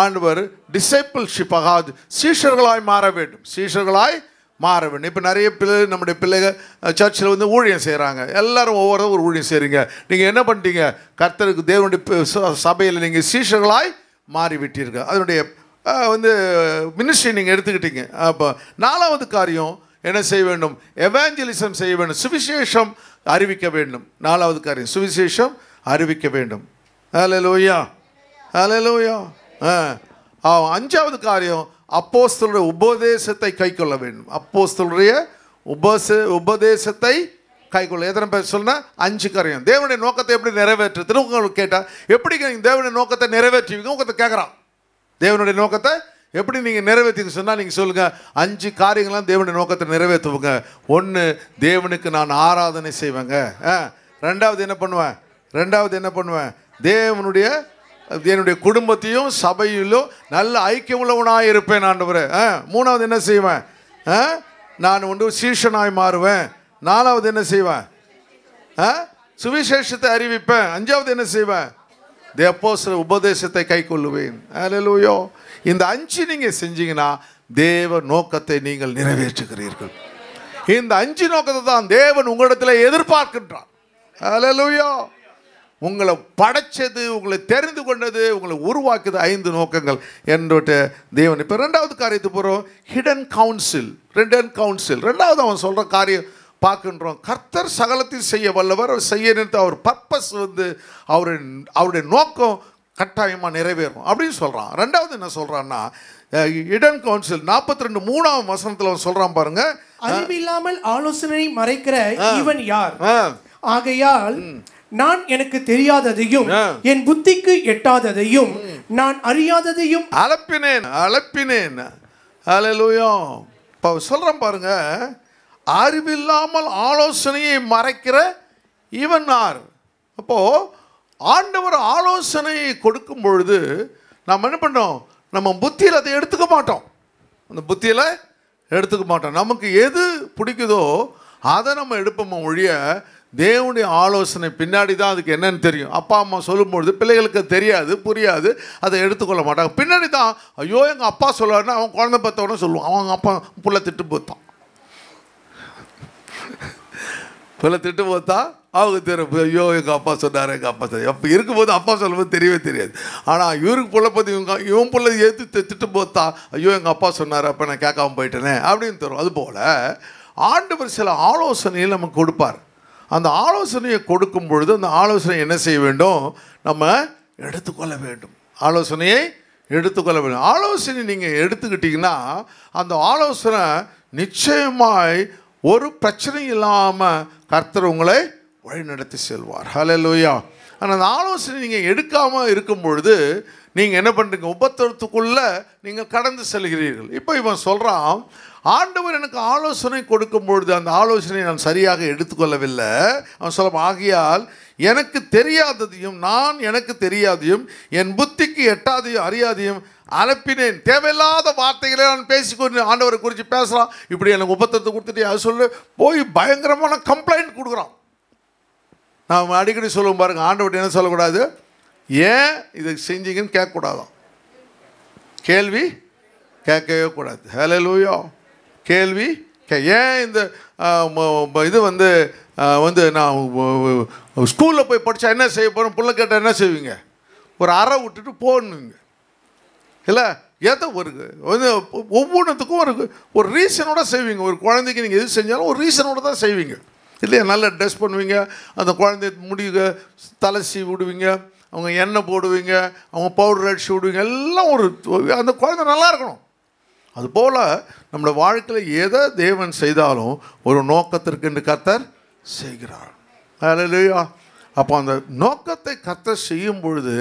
ஆண்டவர் டிசைபிள்ஷிப்பாக சீஷர்களாய் மாற வேண்டும். சீஷர்களாய் மாற வேண்டும். இப்போ நிறைய நம்முடைய பிள்ளைகள் சர்ச்சில் ஊழியம் செய்கிறாங்க. எல்லோரும் ஒவ்வொருத்தரும் ஒரு ஊழியம் செய்கிறீங்க. நீங்கள் என்ன பண்ணிட்டீங்க? கர்த்தருக்கு தேவனுடைய சபையில் நீங்கள் சீஷர்களாய் மாறிவிட்டீர்கள். அதனுடைய மினிஸ்ட்ரி நீங்கள் எடுத்துக்கிட்டீங்க. அப்போ 4வது காரியம் என்ன செய்ய வேண்டும்? எவாஞ்சலிசம் செய்ய வேண்டும். சுவிசேஷம் அறிவிக்க வேண்டும். 4வது காரியம் சுவிசேஷம் அறிவிக்க வேண்டும். ஹல்லேலூயா, ஹல்லேலூயா. அஞ்சாவது காரியம், அப்போஸ்தலருடைய உபதேசத்தை கைக்கொள்ள வேண்டும். அப்போஸ்தலருடைய உபதேசத்தை கைக்கொள்ள. எத்தனை பேர் சொன்னா 5 காரியம். தேவனுடைய நோக்கத்தை எப்படி நிறைவேற்றுறது உங்களுக்கு கேட்டால், எப்படி நீங்கள் தேவனுடைய நோக்கத்தை நிறைவேற்றுவீங்க உங்களை கேட்குறான். தேவனுடைய நோக்கத்தை எப்படி நீங்கள் நிறைவேற்றிங்க சொன்னால் நீங்கள் சொல்லுங்கள். 5 காரியங்கள்லாம் தேவனுடைய நோக்கத்தை நிறைவேற்றுவங்க. 1, தேவனுக்கு நான் ஆராதனை செய்வேங்க. 2வது என்ன பண்ணுவேன்? என்னுடைய குடும்பத்தையும் சபையிலும் நல்ல ஐக்கியம் உள்ளவனாக இருப்பேன் ஆண்டவரே. 3வது என்ன செய்வேன்? நான் சீஷனாய் மாறுவேன். 4வது என்ன செய்வேன்? சுவிசேஷத்தை அறிவிப்பேன். 5வது என்ன செய்வேன்? அப்போஸ்தலர் உபதேசத்தை கைக்கொள்ளுவேன். ஹல்லேலூயா. இந்த 5 நீங்கள் செஞ்சீங்கன்னா தேவ நோக்கத்தை நீங்கள் நிறைவேற்றுகிறீர்கள். இந்த 5 நோக்கத்தை தான் தேவன் உங்களிடத்தில் எதிர்பார்க்கின்றார். ஹல்லேலூயா. உங்களை படைச்சது, உங்களை தெரிந்து கொண்டது, உங்களை உருவாக்குது 5 நோக்கங்கள் என்று தேவன். இப்போ 2வது காரியத்துக்கு போகிறோம். Hidden council. 2வது அவன் சொல்கிற காரியம் பார்க்கின்றோம். கர்த்தர் சகலத்தில் செய்ய வல்லவர். அவர் செய்ய நினைத்த அவர் பர்பஸ் அவருடைய நோக்கம் கட்டாயமாக நிறைவேறும் அப்படின்னு சொல்கிறான். 2வது என்ன சொல்கிறான்னா, ஹிடன் கவுன்சில் 42:3 வசனத்தில் அவன் சொல்கிறான் பாருங்க. அறிவில்லாமல் ஆலோசனை மறைக்கிற இவன் யார்? ஆகையால் நான் எனக்கு தெரியாததையும் என் புத்திக்கு எட்டாததையும் நான் அறியாததையும் அலப்பினேன். ஹல்லேலூயா. இப்போ சொல்கிறேன் பாருங்க, அறிவில்லாமல் ஆலோசனையை மறைக்கிற இவன் யார்? அப்போது ஆண்டவர் ஆலோசனையை கொடுக்கும் பொழுது நாம் என்ன பண்ணோம்? நம்ம புத்தியில் அதை எடுத்துக்க மாட்டோம். அந்த புத்தியில் எடுத்துக்க மாட்டோம். நமக்கு எது பிடிக்குதோ அதை நம்ம எடுப்போம் ஒழிய தேவனுடைய ஆலோசனை பின்னாடி தான் அதுக்கு என்னன்னு தெரியும். அப்பா அம்மா சொல்லும்பொழுது பிள்ளைகளுக்கு தெரியாது, புரியாது, அதை எடுத்துக்கொள்ள மாட்டாங்க. பின்னாடி தான் ஐயோ எங்கள் அப்பா சொல்லுவாருன்னா அவன் குழந்தை பார்த்தவொடனே சொல்லுவான், அவங்க அப்பா புள்ள திட்டு போத்தான் அவங்க தெரியும். ஐயோ எங்கள் அப்பா சொன்னார், எங்கள் அப்பா சொன்னார். அப்போ இருக்கும்போது அப்பா சொல்லும்போது தெரியவே தெரியாது. ஆனால் இவருக்கு புள்ள பற்றி இவன் பிள்ளை ஏற்று திட்டு போத்தா, ஐயோ எங்கள் அப்பா சொன்னார், அப்போ நான் கேட்காம போயிட்டேனே அப்படின்னு தரும். அதுபோல் ஆண்டவர் சில ஆலோசனையில் நமக்கு கொடுப்பார். அந்த ஆலோசனையை கொடுக்கும் பொழுது அந்த ஆலோசனை என்ன செய்ய வேண்டும்? நம்ம எடுத்துக்கொள்ள வேண்டும். ஆலோசனையை எடுத்துக்கொள்ள வேண்டும். ஆலோசனை நீங்கள் எடுத்துக்கிட்டிங்கன்னா அந்த ஆலோசனை நிச்சயமாய் ஒரு பிரச்சனை இல்லாமல் கர்த்தர் உங்களை வழிநடத்தி செல்வார். ஹல்லேலூயா. ஆனால் அந்த ஆலோசனை நீங்கள் எடுக்காமல் இருக்கும் பொழுது நீங்கள் என்ன பண்ணுறீங்க? உபத்திரத்துக்குள்ளே நீங்கள் கடந்து செல்கிறீர்கள். இப்போ இவன் சொல்கிறான், ஆண்டவர் எனக்கு ஆலோசனை கொடுக்கும் பொழுது அந்த ஆலோசனையை நான் சரியாக எடுத்துக்கொள்ளவில்லை. அவன் சொல்ல, ஆகையால் எனக்கு தெரியாதையும் என் புத்திக்கு எட்டாதையும் அறியாதையும் அலப்பினேன். தேவையில்லாத வார்த்தைகளை நான் பேசிக்கொண்டு ஆண்டவரை குறித்து பேசுகிறான். இப்படி எனக்கு உபத்திரத்தை கொடுத்துட்டு அது சொல்ல போய் பயங்கரமான கம்ப்ளைண்ட் கொடுக்குறான். நான் அடிக்கடி சொல்லுவோம் பாருங்கள், ஆண்டவர்கிட்ட என்ன சொல்லக்கூடாது? ஏன் இதை செஞ்சீங்கன்னு கேட்கக்கூடாதான். கேள்வி கேட்கவே கூடாது. ஹல்லேலூயா. கேள்வி ஏன் இந்த இது நான் ஸ்கூலில் போய் படித்தா என்ன செய்ய போகிறோம்? பிள்ளை கேட்டால் என்ன செய்வீங்க? ஒரு அறை விட்டுட்டு போடணுங்க இல்லை? ஏதோ ஒவ்வொன்றுத்துக்கும் ஒரு ரீசனோட செய்வீங்க. ஒரு குழந்தைக்கு நீங்கள் எது செஞ்சாலும் ஒரு ரீசனோட தான் செய்வீங்க இல்லையா? நல்லா ட்ரெஸ் பண்ணுவீங்க, அந்த குழந்தை முடிக தலை சீவி விடுவீங்க, அவங்க எண்ணெய் போடுவீங்க, அவங்க பவுடர் அடிச்சு விடுவீங்க, எல்லாம் அந்த குழந்தை நல்லா இருக்கணும். அதுபோல் நம்மளோட வாழ்க்கையில் எதை தேவன் செய்தாலும் ஒரு நோக்கத்திற்கு என்று கர்த்தர் செய்கிறார். ஹல்லேலூயா. அப்போ அந்த நோக்கத்தை கர்த்தர் செய்யும் பொழுது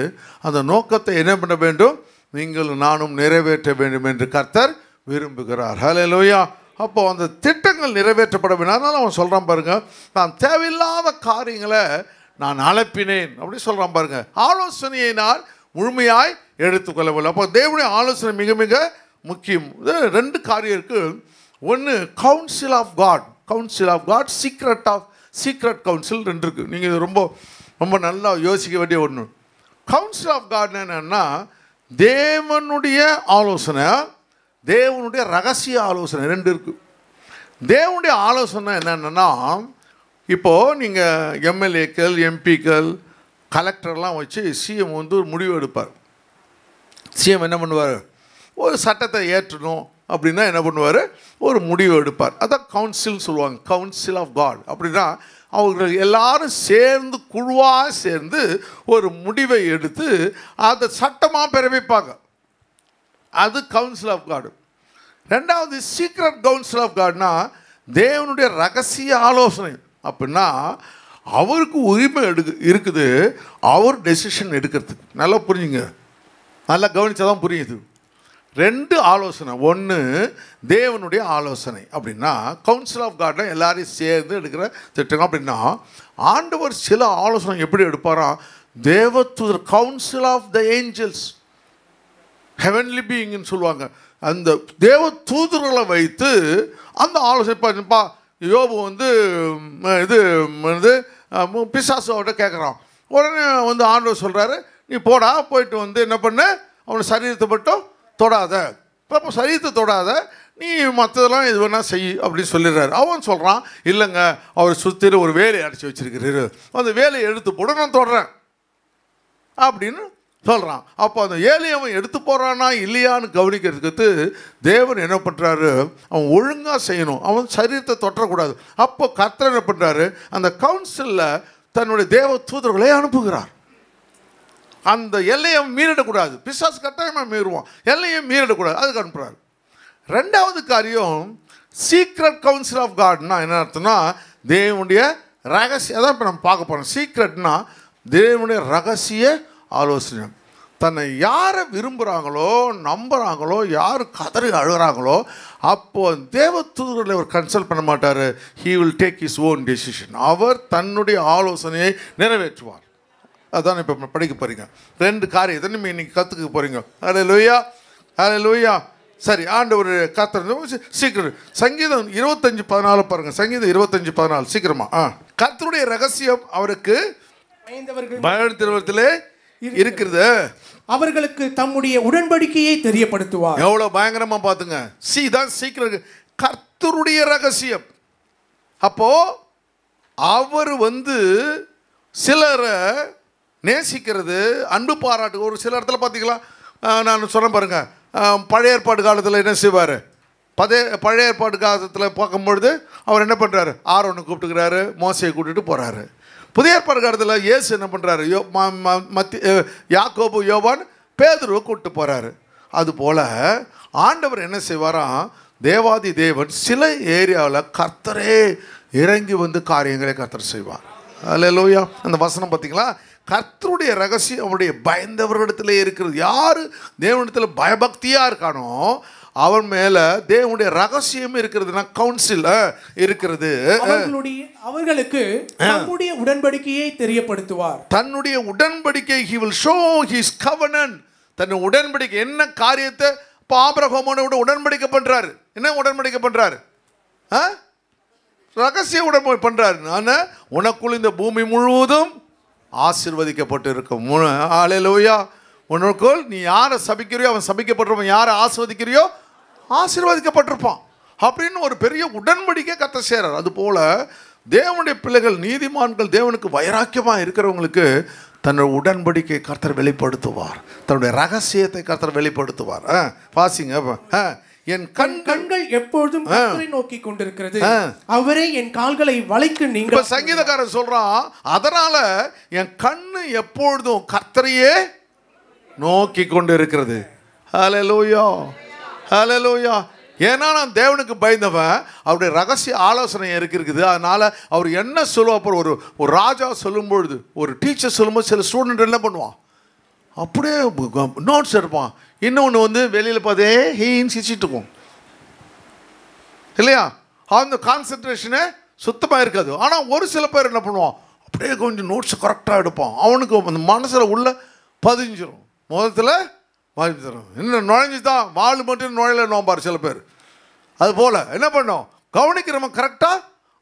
அந்த நோக்கத்தை என்ன பண்ண வேண்டும்? நீங்கள் நானும் நிறைவேற்ற வேண்டும் என்று கர்த்தர் விரும்புகிறார். ஹல்லேலூயா. அப்போது அந்த திட்டங்கள் நிறைவேற்றப்பட வேண்டும். அதனால் அவன் சொல்கிறான் பாருங்க, நான் தேவையில்லாத காரியங்களை நான் அலப்பினேன் அப்படி சொல்கிறான் பாருங்க. ஆலோசனையை நான் முழுமையாய் எடுத்துக்கொள்ளவில்லை. அப்போ தேவனுடைய ஆலோசனை மிக மிக முக்கியம். 2 காரியம் இருக்குது. ஒன்று council of God, secret council 2 இருக்குது. நீங்கள் ரொம்ப ரொம்ப நல்லா யோசிக்க வேண்டிய ஒன்று. கவுன்சில் ஆஃப் காட் என்னன்னா தேவனுடைய ஆலோசனை, தேவனுடைய ரகசிய ஆலோசனை 2 இருக்குது. தேவனுடைய ஆலோசனை என்னென்னா, இப்போது நீங்கள் எம்எல்ஏக்கள், எம்பிக்கள், கலெக்டர்லாம் வச்சு சிஎம் ஒரு முடிவு எடுப்பார். சிஎம் என்ன பண்ணுவார்? ஒரு சட்டத்தை ஏற்றணும் அப்படின்னா என்ன பண்ணுவார், ஒரு முடிவு எடுப்பார். அதான் கவுன்சில்னு சொல்லுவாங்க, கவுன்சில் ஆஃப் காட். அப்படின்னா அவர்கள் எல்லாரும் சேர்ந்து குழுவாக சேர்ந்து ஒரு முடிவை எடுத்து அதை சட்டமாக பிறப்பிப்பாங்க. அது கவுன்சில் ஆஃப் காடு. ரெண்டாவது சீக்ரெட் கவுன்சில் ஆஃப் காட்னா தேவனுடைய ரகசிய ஆலோசனை. அப்படின்னா அவருக்கு உரிமை இருக்குது அவர் டெசிஷன் எடுக்கிறதுக்கு. நல்லா புரிஞ்சுங்க, நல்லா கவனிச்சாதான் புரியுது. ரெண்டு ஆலோசனை, ஒன்று தேவனுடைய ஆலோசனை அப்படின்னா கவுன்சில் ஆஃப் காட்னா எல்லாரையும் சேர்ந்து எடுக்கிற திட்டம். அப்படின்னா ஆண்டவர் சில ஆலோசனை எப்படி எடுப்பாராம், தேவதூதர் council of the angels, heavenly பீயிங்னு சொல்லுவாங்க, அந்த தேவ தூதர்களை வைத்து அந்த ஆலோசனை பண்ணப்பா. யோபு வந்து இது வந்து பிசாசுகிட்ட கேட்குறான். உடனே வந்து ஆண்டவர் சொல்கிறாரு, நீ போடா, போயிட்டு வந்து என்ன பண்ண, அவனை சரீரத்தை மட்டும் தொடாத, இப்போ சரீரத்தை தொடாத, நீ மற்றதெல்லாம் இது வேணால் செய் அப்படின்னு சொல்லிடுறாரு. அவன் சொல்கிறான், இல்லைங்க அவர் சுற்றில ஒரு வேலையை அடித்து வச்சிருக்கிறாரு, அந்த வேலையை எடுத்து போட நான் தொடுறேன் அப்படின்னு சொல்கிறான். அப்போ அந்த ஏழையை அவன் எடுத்து போகிறானா இல்லையான்னு கவனிக்கிறதுக்கு தேவன் என்ன பண்ணுறாரு, அவன் ஒழுங்காக செய்யணும், அவன் சரீரத்தை தொட்டக்கூடாது. அப்போ கர்த்தர் என்ன பண்ணுறாரு, அந்த கவுன்சிலில் தன்னுடைய தேவ தூதர்களை அனுப்புகிறார். அந்த எல்லையை மீறிடக்கூடாது, பிசாசு கட்டாயமாக மீறுவான், எல்லையை மீறிடக்கூடாது, அதுக்கு அனுப்புகிறார். ரெண்டாவது காரியம் சீக்ரெட் கவுன்சில் ஆஃப் காட்னா என்ன அர்த்தம்னா தேவனுடைய ரகசியம். அதான் இப்போ நம்ம பார்க்க போகிறோம். சீக்ரெட்னா தேவனுடைய ரகசிய ஆலோசனை. தன்னை யாரை விரும்புகிறாங்களோ நம்புகிறாங்களோ யார் கதறி அழுகிறாங்களோ அப்போ தேவ தூதர்களை அவர் கன்சல்ட் பண்ண மாட்டார். He will take his own decision. அவர் தன்னுடைய ஆலோசனையை நிறைவேற்றுவார். அதான் இப்போ படிக்க போகிறீங்க. ரெண்டு காரியம் இதை இன்னைக்கு கற்றுக்க போகிறீங்க. ஹல்லேலூயா, ஹல்லேலூயா. சரி, ஆண்டவர் கர்த்தர் சீக்கிரம் சங்கீதம் 25:14 பாருங்கள். சங்கீதம் 25:14 சீக்கிரமா. கர்த்தருடைய ரகசியம் அவருக்கு பயத்திலே இருக்கிறது, அவர்களுக்கு தம்முடைய உடன்படிக்கையை தெரியப்படுத்துவார். எவ்வளவு பயங்கரமா பாத்துங்க. தான் சீக்கிரம் கர்த்தருடைய ரகசியம். அப்போ அவர் வந்து சிலரை நேசிக்கிறது, அன்பு பாராட்டு. ஒரு சில இடத்துல பார்த்தீங்களா, நான் சொன்ன பாருங்க, பழைய ஏற்பாடு காலத்தில் என்ன செய்வார், பழைய ஏற்பாடு காலத்தில் பார்க்கும்பொழுது அவர் என்ன பண்ணுறாரு, ஆரோனை கூப்பிட்டுக்கிறாரு, மோசையை கூப்பிட்டுட்டு போகிறாரு. புதிய ஏற்பாடு காலத்தில் இயேசு என்ன பண்ணுறாரு, யாக்கோபு, யோவான், பேதுருவை கூப்பிட்டு போகிறாரு. அதுபோல் ஆண்டவர் என்ன செய்வாராம், தேவாதி தேவன் சில ஏரியாவில் கர்த்தரே இறங்கி வந்து காரியங்களை கர்த்தர் செய்வார். அல்லேலூயா. அந்த வசனம் பார்த்தீங்களா, கர்த்தருடைய ரகசியம் அவருடைய பயந்தவர்களிடத்தில் இருக்கிறது. யார் தேவனிடத்தில் பயபக்தியாக இருக்கானோ அவன் மேலே தேவனுடைய ரகசியம் இருக்கிறதுனா கவுன்சில் இருக்கிறது. அவர்களுக்கு தன்னுடைய உடன்படிக்கையை தெரியப்படுத்துவார். தன்னுடைய உடன்படிக்கை, he will show his covenant. தன் உடன்படிக்கை என்ன காரியத்தை இப்போ ஆபிரகாமோட உடன்படிக்கை பண்ணுறாரு. என்ன உடன்படிக்கை பண்ணுறாரு, ரகசிய உடன்படிக்கை பண்ணுறாரு. நான் உனக்குள் இந்த பூமி முழுவதும் ஆசீர்வதிக்கப்பட்டு இருக்கும். ஹல்லேலூயா. உனக்குள் நீ யாரை சபிக்கிறியோ அவன் சபிக்கப்பட்டிருப்பான், யாரை ஆசீர்வதிக்கிறியோ ஆசீர்வதிக்கப்பட்டிருப்பான் அப்படின்னு ஒரு பெரிய உடன்படிக்கை கர்த்தர் செய்கிறார். அதுபோல் தேவனுடைய பிள்ளைகள், நீதிமான்கள், தேவனுக்கு வைராக்கியமாக இருக்கிறவங்களுக்கு தன்னுடைய உடன்படிக்கை கர்த்தர் வெளிப்படுத்துவார், தன்னுடைய ரகசியத்தை கர்த்தர் வெளிப்படுத்துவார். வாசிங்க. என் கண்கள் எப்பொழுதும் கர்த்தரை நோக்கி கொண்டிருக்கிறது, அவரே என் கால்களை வளைக்கு நீங்கள். சங்கீதக்காரன் சொல்றான், அதனால என் கண்ணு எப்பொழுதும் கர்த்தரையே நோக்கி கொண்டு இருக்கிறது. ஹல்லேலூயா, ஹல்லேலூயா. ஏன்னா நான் தேவனுக்கு பயந்தவன், அவருடைய ரகசிய ஆலோசனை இருக்குது. அதனால் அவர் என்ன சொல்லுவார், ஒரு ராஜா சொல்லும்பொழுது, ஒரு டீச்சர் சொல்லும்போது சில ஸ்டூடெண்ட் என்ன பண்ணுவான், அப்படியே நோட்ஸ் எடுப்பான். இன்னொன்று வந்து வெளியில் பார்த்தே ஹீன்னு சிரிச்சிட்டு இருக்கும் இல்லையா, அந்த கான்சன்ட்ரேஷனே சுத்தமாக இருக்காது. ஆனால் ஒரு சில பேர் என்ன பண்ணுவான், அப்படியே கொஞ்சம் நோட்ஸ் கரெக்டாக எடுப்பான். அவனுக்கு அந்த மனசில் உள்ள பதிஞ்சிடும், முதத்தில் பதிஞ்சிடும். இன்னும் நுழைஞ்சு தான் வாழ் மட்டும் நுழையில நோம்பார் சில பேர். அதுபோல் என்ன பண்ணோம், கவனிக்கிறவன் கரெக்டாக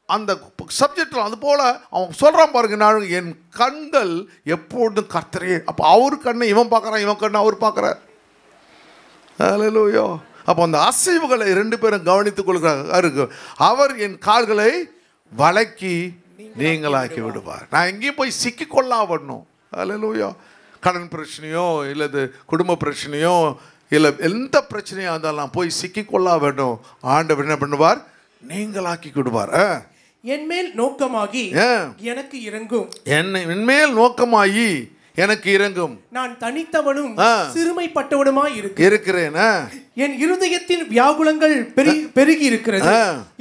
அந்த சப்ஜெக்டில். அதுபோல் அவன் சொல்கிறான் பாருங்க, நான் என் கண்கள் எப்பொழுதும் கர்த்தரே. அப்போ அவர் கண்ணை இவன் பார்க்குறான், இவன் கண்ணை அவர் பார்க்குறார். ஹல்லேலூயா. அப்போ அந்த அசைவுகளை ரெண்டு பேரும் கவனித்துக் கொள்கிறார். அவர் என் கால்களை வளைக்கி நீங்களாக்கி விடுவார். நான் எங்கேயும் போய் சிக்கிக்கொள்ளா வரணும். ஹல்லேலூயா. கடன் பிரச்சனையோ இல்லது குடும்ப பிரச்சனையோ இல்லை எந்த பிரச்சனையாக இருந்தாலும் நான் போய் சிக்கிக்கொள்ள வேண்டும். ஆண்டவர் என்ன பண்ணுவார்? நீங்களாக்கி கொடுப்பார். என் மேல் நோக்கமாகி எனக்கு இறங்கும். என்மேல் நோக்கமாகி எனக்கு இறங்கும். நான் தனித்தவனும் சிறுமைப்பட்டவனுமாய் இருக்கிறேன். என் இருதயத்தின் வியாகுலங்கள் பெருகி இருக்கிறது.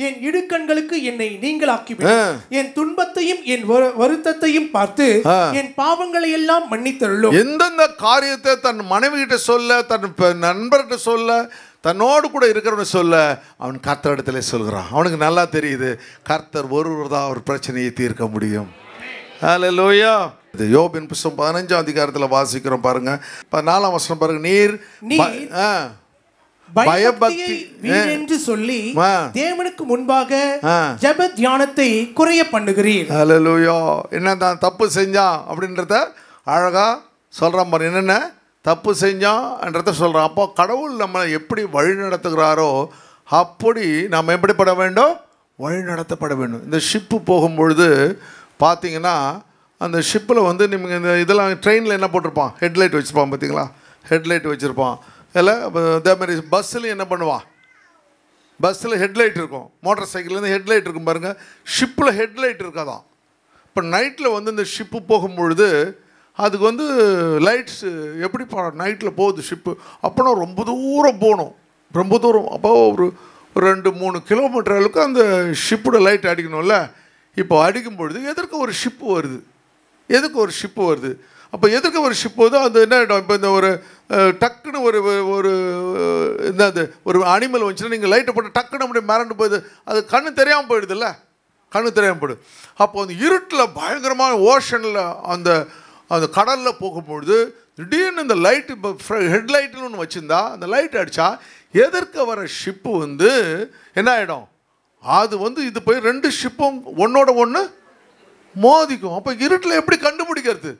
என் இடுக்கண்களுக்கு என்னை நீங்களாக்கிவிடு. என் துன்பத்தையும் என் வருத்தத்தையும் பார்த்து என் பாவங்களை எல்லாம் மன்னித்தருளும். எந்தெந்த காரியத்தை தன் மனைவி கிட்ட சொல்ல, தன் நண்பர்கிட்ட சொல்ல, தன்னோடு கூட இருக்கிறவன் சொல்ல, அவன் கர்த்தர் இடத்துல சொல்கிறான். அவனுக்கு நல்லா தெரியுது கர்த்தர் ஒருவர் தான் அவர் பிரச்சனையை தீர்க்க முடியும். ஹல்லேலூயா. இது யோபின் புத்தகம் 15ஆம் அதிகாரத்தில் வாசிக்கிறோம் பாருங்க. 4ஆம் வசனம் பாருங்க. நீர் பயபக்தி என்று சொல்லி தேவனுக்கு முன்பாக ஜெப தியானத்தை குறைய பண்ணுகிறீர். ஹல்லேலூயா. என்ன தான் தப்பு செஞ்சான் அப்படின்றத அழகா சொல்றான் பாரு. என்னென்ன தப்பு செஞ்சான்றத சொல்கிறான். அப்போ கடவுள் நம்மளை எப்படி வழி நடத்துகிறாரோ அப்படி நாம் எப்படிப்பட வேண்டும்? வழி நடத்தப்பட வேண்டும். இந்த ஷிப்பு போகும்பொழுது பார்த்தீங்கன்னா அந்த ஷிப்பில் வந்து நீங்கள் இந்த இதெல்லாம் ட்ரெயினில் என்ன போட்டிருப்பான்? ஹெட்லைட் வச்சுருப்பான் பார்த்தீங்களா? ஹெட்லைட் வச்சுருப்பான். இல்லை அதேமாதிரி பஸ்ஸில் என்ன பண்ணுவான்? பஸ்ஸில் ஹெட்லைட் இருக்கும். மோட்டார் சைக்கிள்லேருந்து ஹெட்லைட் இருக்கும் பாருங்கள். ஷிப்பில் ஹெட்லைட் இருக்காதான். இப்போ நைட்டில் வந்து இந்த ஷிப்பு போகும்பொழுது அதுக்கு வந்து லைட்ஸு எப்படி நைட்டில் போகுது ஷிப்பு. அப்போனா ரொம்ப தூரம் போகணும், ரொம்ப தூரம். அப்போ ஒரு 2-3 கிலோமீட்டர் அளவுக்கு அந்த ஷிப்போட லைட் அடிக்கணும்ல. இப்போ அடிக்கும் பொழுது எதற்கு ஒரு ஷிப்பு வருது? எதுக்கு ஒரு ஷிப்பு வருது? அப்போ எதுக்கு ஒரு ஷிப்பு வருது? அது என்ன ஆகிடும்? இப்போ இந்த ஒரு டக்குன்னு ஒரு என்னது ஒரு அனிமல் வந்துச்சுன்னா நீங்கள் லைட்டை போட்டு டக்குன்னு அப்படி மிரண்டு போயிடுது. அது கண்ணு தெரியாமல் போயிடுதுல்ல, கண்ணு தெரியாமல் போயிடுது. அப்போ அந்த இருட்டில் பயங்கரமான ஓஷனில் அந்த அந்த கடலில் போகும்பொழுது திடீர்னு இந்த லைட்டு இப்போ ஹெட்லைட்டுன்னு ஒன்று வச்சுருந்தா அந்த லைட் அடித்தா எதற்கு வர ஷிப்பு வந்து என்ன ஆகிடும்? அது வந்து இது போய் 2 ஷிப்பும் ஒன்றோட ஒன்று மோதிக்கும். அப்போ இருட்டில் எப்படி கண்டுபிடிக்கிறது?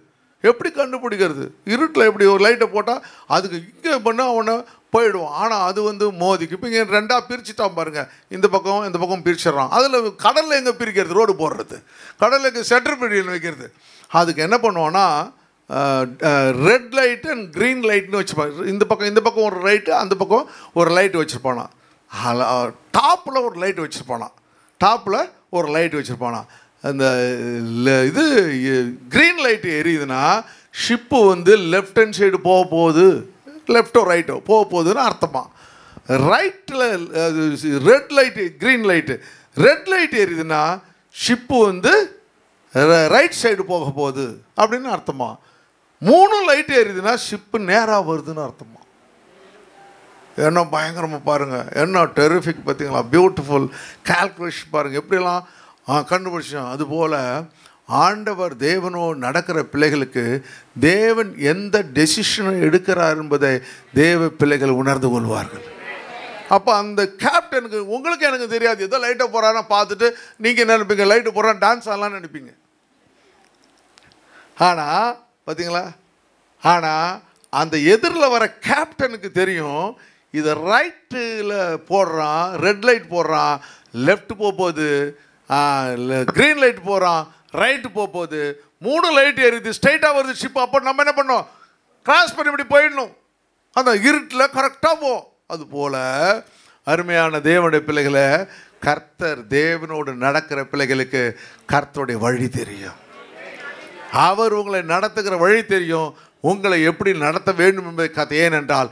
எப்படி கண்டுபிடிக்கிறது? இருட்டில் எப்படி ஒரு லைட்டை போட்டால் அதுக்கு இங்கே பண்ணால் அவனை போயிடுவான். ஆனால் அது வந்து மோதிக்கும். இப்போ இங்கே 2ஆக பிரிச்சுட்டான் பாருங்கள். இந்த பக்கம் பிரிச்சிடறான். அதில் கடலில் எங்கே பிரிக்கிறது? ரோடு போடுறது. கடலில் எங்கே சென்டர் பீரியல் வைக்கிறது. அதுக்கு என்ன பண்ணுவான்னா ரெட் லைட் அண்ட் க்ரீன் லைட்னு வச்சுப்பாங்க. இந்த பக்கம் ஒரு லைட்டு, அந்த பக்கம் ஒரு லைட்டு வச்சுருப்பானா. டாப்பில் ஒரு லைட் வச்சுருப்பானா. டாப்பில் ஒரு லைட் வச்சுருப்பானா. அந்த இது க்ரீன் லைட்டு எரியுதுன்னா ஷிப்பு வந்து லெஃப்ட் ஹேண்ட் சைடு போக போகுது, லெஃப்டோ ரைட்டோ போக போகுதுன்னு அர்த்தமா. ரைட்டில் red light, green light, red light எரியுதுன்னா ஷிப்பு வந்து ரைட் சைடு போக போகுது அப்படின்னு அர்த்தமா. 3 லைட்டு எரியுதுன்னா ஷிப்பு நேராக வருதுன்னு அர்த்தமா. என்ன பயங்கரமாக பாருங்கள், என்ன டெரிஃபிக் பார்த்தீங்களா? பியூட்டிஃபுல் கால்குலேஷன் பாருங்கள் எப்படிலாம் கண்டுபிடிச்சோம். அதுபோல் ஆண்டவர் தேவனோடு நடக்கிற பிள்ளைகளுக்கு தேவன் எந்த டெசிஷனை எடுக்கிறார் என்பதை தேவ பிள்ளைகள் உணர்ந்து கொள்வார்கள். அப்போ அந்த கேப்டனுக்கு உங்களுக்கு எனக்கு தெரியாது, ஏதோ லைட்டை போகிறான்னு பார்த்துட்டு நீங்கள் என்ன நினைப்பீங்க? லைட்டு போகிறான் டான்ஸ் ஆடலான்னு நினைப்பீங்க. ஆனால் பார்த்தீங்களா, ஆனால் அந்த எதிரில் வர கேப்டனுக்கு தெரியும் இதை ரைட்டில் போடுறான், ரெட் லைட் போடுறான், லெஃப்ட் போகுது, க்ரீன் லைட் போகிறான், ரைட்டு போகுது, 3 லைட் எரியுது, ஸ்ட்ரைட்டாக வருது ஷிப். அப்போ நம்ம என்ன பண்ணோம்? கிராஸ் பண்ணி இப்படி போயிடணும். அந்த இருட்டில் கரெக்டாக போ. அதுபோல் அருமையான தேவனுடைய பிள்ளைகளை, கர்த்தர் தேவனோடு நடக்கிற பிள்ளைகளுக்கு கர்த்தருடைய வழி தெரியும். அவர் உங்களை நடத்துகிற வழி தெரியும். உங்களை எப்படி நடத்த வேண்டும் என்பதை கதை. ஏனென்றால்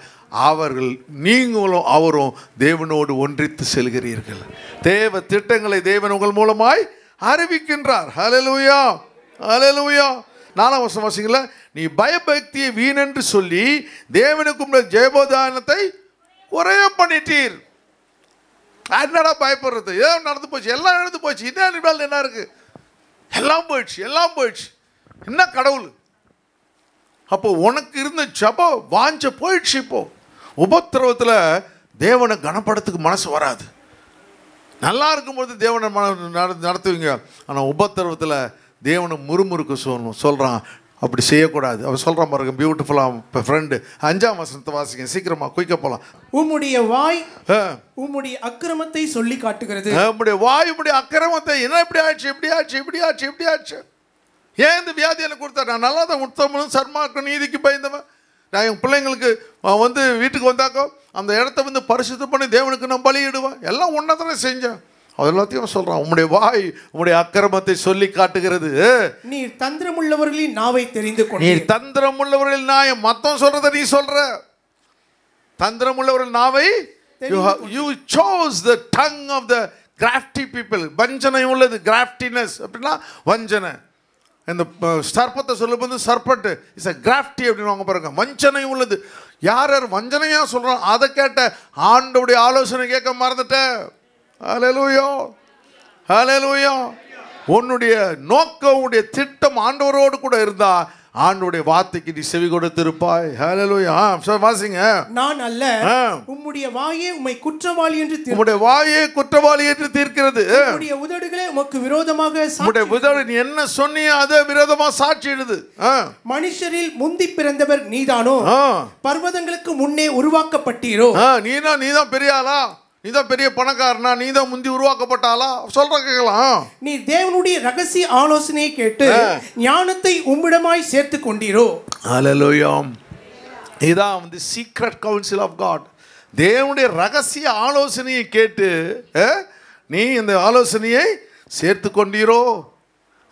அவர்கள் நீங்களும் அவரும் தேவனோடு ஒன்றித்து செல்கிறீர்கள். தேவ திட்டங்களை தேவன் உங்கள் மூலமாய் அறிவிக்கின்றார். ஹல்லேலூயா, ஹல்லேலூயா. 4ஆம் வசனம் வாசிங்களா? நீ பயபக்தியை வீணென்று சொல்லி தேவனுக்கு ஜெயபோதானத்தை குறைய பண்ணிட்டீர். என்னடா பயப்படுறது? ஏதோ நடந்து போச்சு, எல்லாம் நடந்து போச்சு, இன்னும் என்ன இருக்கு? எல்லாம் போயிடுச்சு, எல்லாம் போயிடுச்சு. என்ன கடவுள்? அப்போ உனக்கு இருந்த ஜப வாஞ்ச போயிடுச்சு. இப்போ உபத்திரவத்தில் தேவனை கனப்படுத்துக்கு மனசு வராது. நல்லா இருக்கும்போது தேவனை நடத்துவீங்க. ஆனால் உபத்திரவத்தில் தேவனை முறுமுறுக்க சொல்கிறான். அப்படி செய்யக்கூடாது. அவர் சொல்கிறான் பாருங்க, பியூட்டிஃபுல்லாக ஃப்ரெண்டு. 5ஆம் வசனத்தை வாசிங்க சீக்கிரமாக, குயிக்க போகலாம். உம்முடைய வாய் உம்முடைய அக்கிரமத்தை சொல்லி காட்டுகிறது. உம்முடைய வாய் உம்முடைய அக்கிரமத்தை, என்ன இப்படி ஆச்சு, இப்படி ஆச்சு, இப்படி ஆச்சு, இப்படி ஆச்சு. ஏன் இந்த வியாதி எனக்கு கொடுத்தா? நான் நல்லா தான் உத்தமனும் சர்மாக்கும் நீதிக்கு பயந்தவன், நான் என் பிள்ளைங்களுக்கு வந்து வீட்டுக்கு வந்தாக்கோ அந்த இடத்த வந்து பரிசுத்தம் பண்ணி தேவனுக்கு நான் பலியிடுவேன். எல்லாம் ஒன்றா தானே செஞ்சேன். அது எல்லாத்தையும் சொல்கிறான். உம்முடைய வாய் உம்முடைய அக்கிரமத்தை சொல்லி காட்டுகிறது. நீர் தந்திரமுள்ளவர்களின் நாவை தெரிந்து கொண்டு, நீர் தந்திரமுள்ளவர்களின் நாயை மத்தம் சொல்றத நீ சொல்ற. தந்திரமுள்ளவர்கள் நாவை you chose the tongue of the crafty people. வஞ்சனை உள்ளது, கிராஃப்டினஸ் அப்படின்னா வஞ்சனை. இந்த சர்ப்பத்தை சொல்லும்போது சர்பட்டு இஸ் அ கிராஃப்டி அப்படின்னு வாங்க பாருங்க. வஞ்சனை உள்ளது. யார் யார் வஞ்சனையா சொல்றான் அதை கேட்ட ஆண்டவருடைய ஆலோசனை கேட்க மறந்துட்டேன். ஹல்லேலூயா, ஹல்லேலூயா. உன்னுடைய நோக்கம், உன்னுடைய திட்டம் ஆண்டவரோடு கூட இருந்தா ஆண்டவருடைய வார்த்தைக்கு நீ செவி கொடுத்திருப்பாய். ஹல்லேலூயா. வாசிங்க. நான் அல்ல, உம்முடைய வாயே உம்மை குற்றவாளி என்று உம்முடைய வாயே குற்றவாளி என்று தீர்க்கிறது. உம்முடைய உதடுகளே உமக்கு விரோதமாக உம்முடைய உதடு நீ என்ன சொன்னியோ அதை விரோதமா சாட்சியிடுது. மனுஷரில் முந்தி பிறந்தவர் நீதானோ? பர்வதங்களுக்கு முன்னே உருவாக்கப்பட்டீரோ? நீதான் பெரிய ஆளா? நீதான் பெரிய பணக்காரனா? நீதான் முந்தி உருவாக்கப்பட்டாளா? சொல்ற கேட்கலாம். நீ தேவனுடைய ரகசிய ஆலோசனையை கேட்டு ஞானத்தை உம்மிடமாய் சேர்த்து கொண்டீரோ? ஹல்லேலூயா. இதான் வந்து சீக்ரெட் கவுன்சில் ஆஃப் காட். தேவனுடைய ரகசிய ஆலோசனையை கேட்டு நீ இந்த ஆலோசனையை சேர்த்து கொண்டீரோ?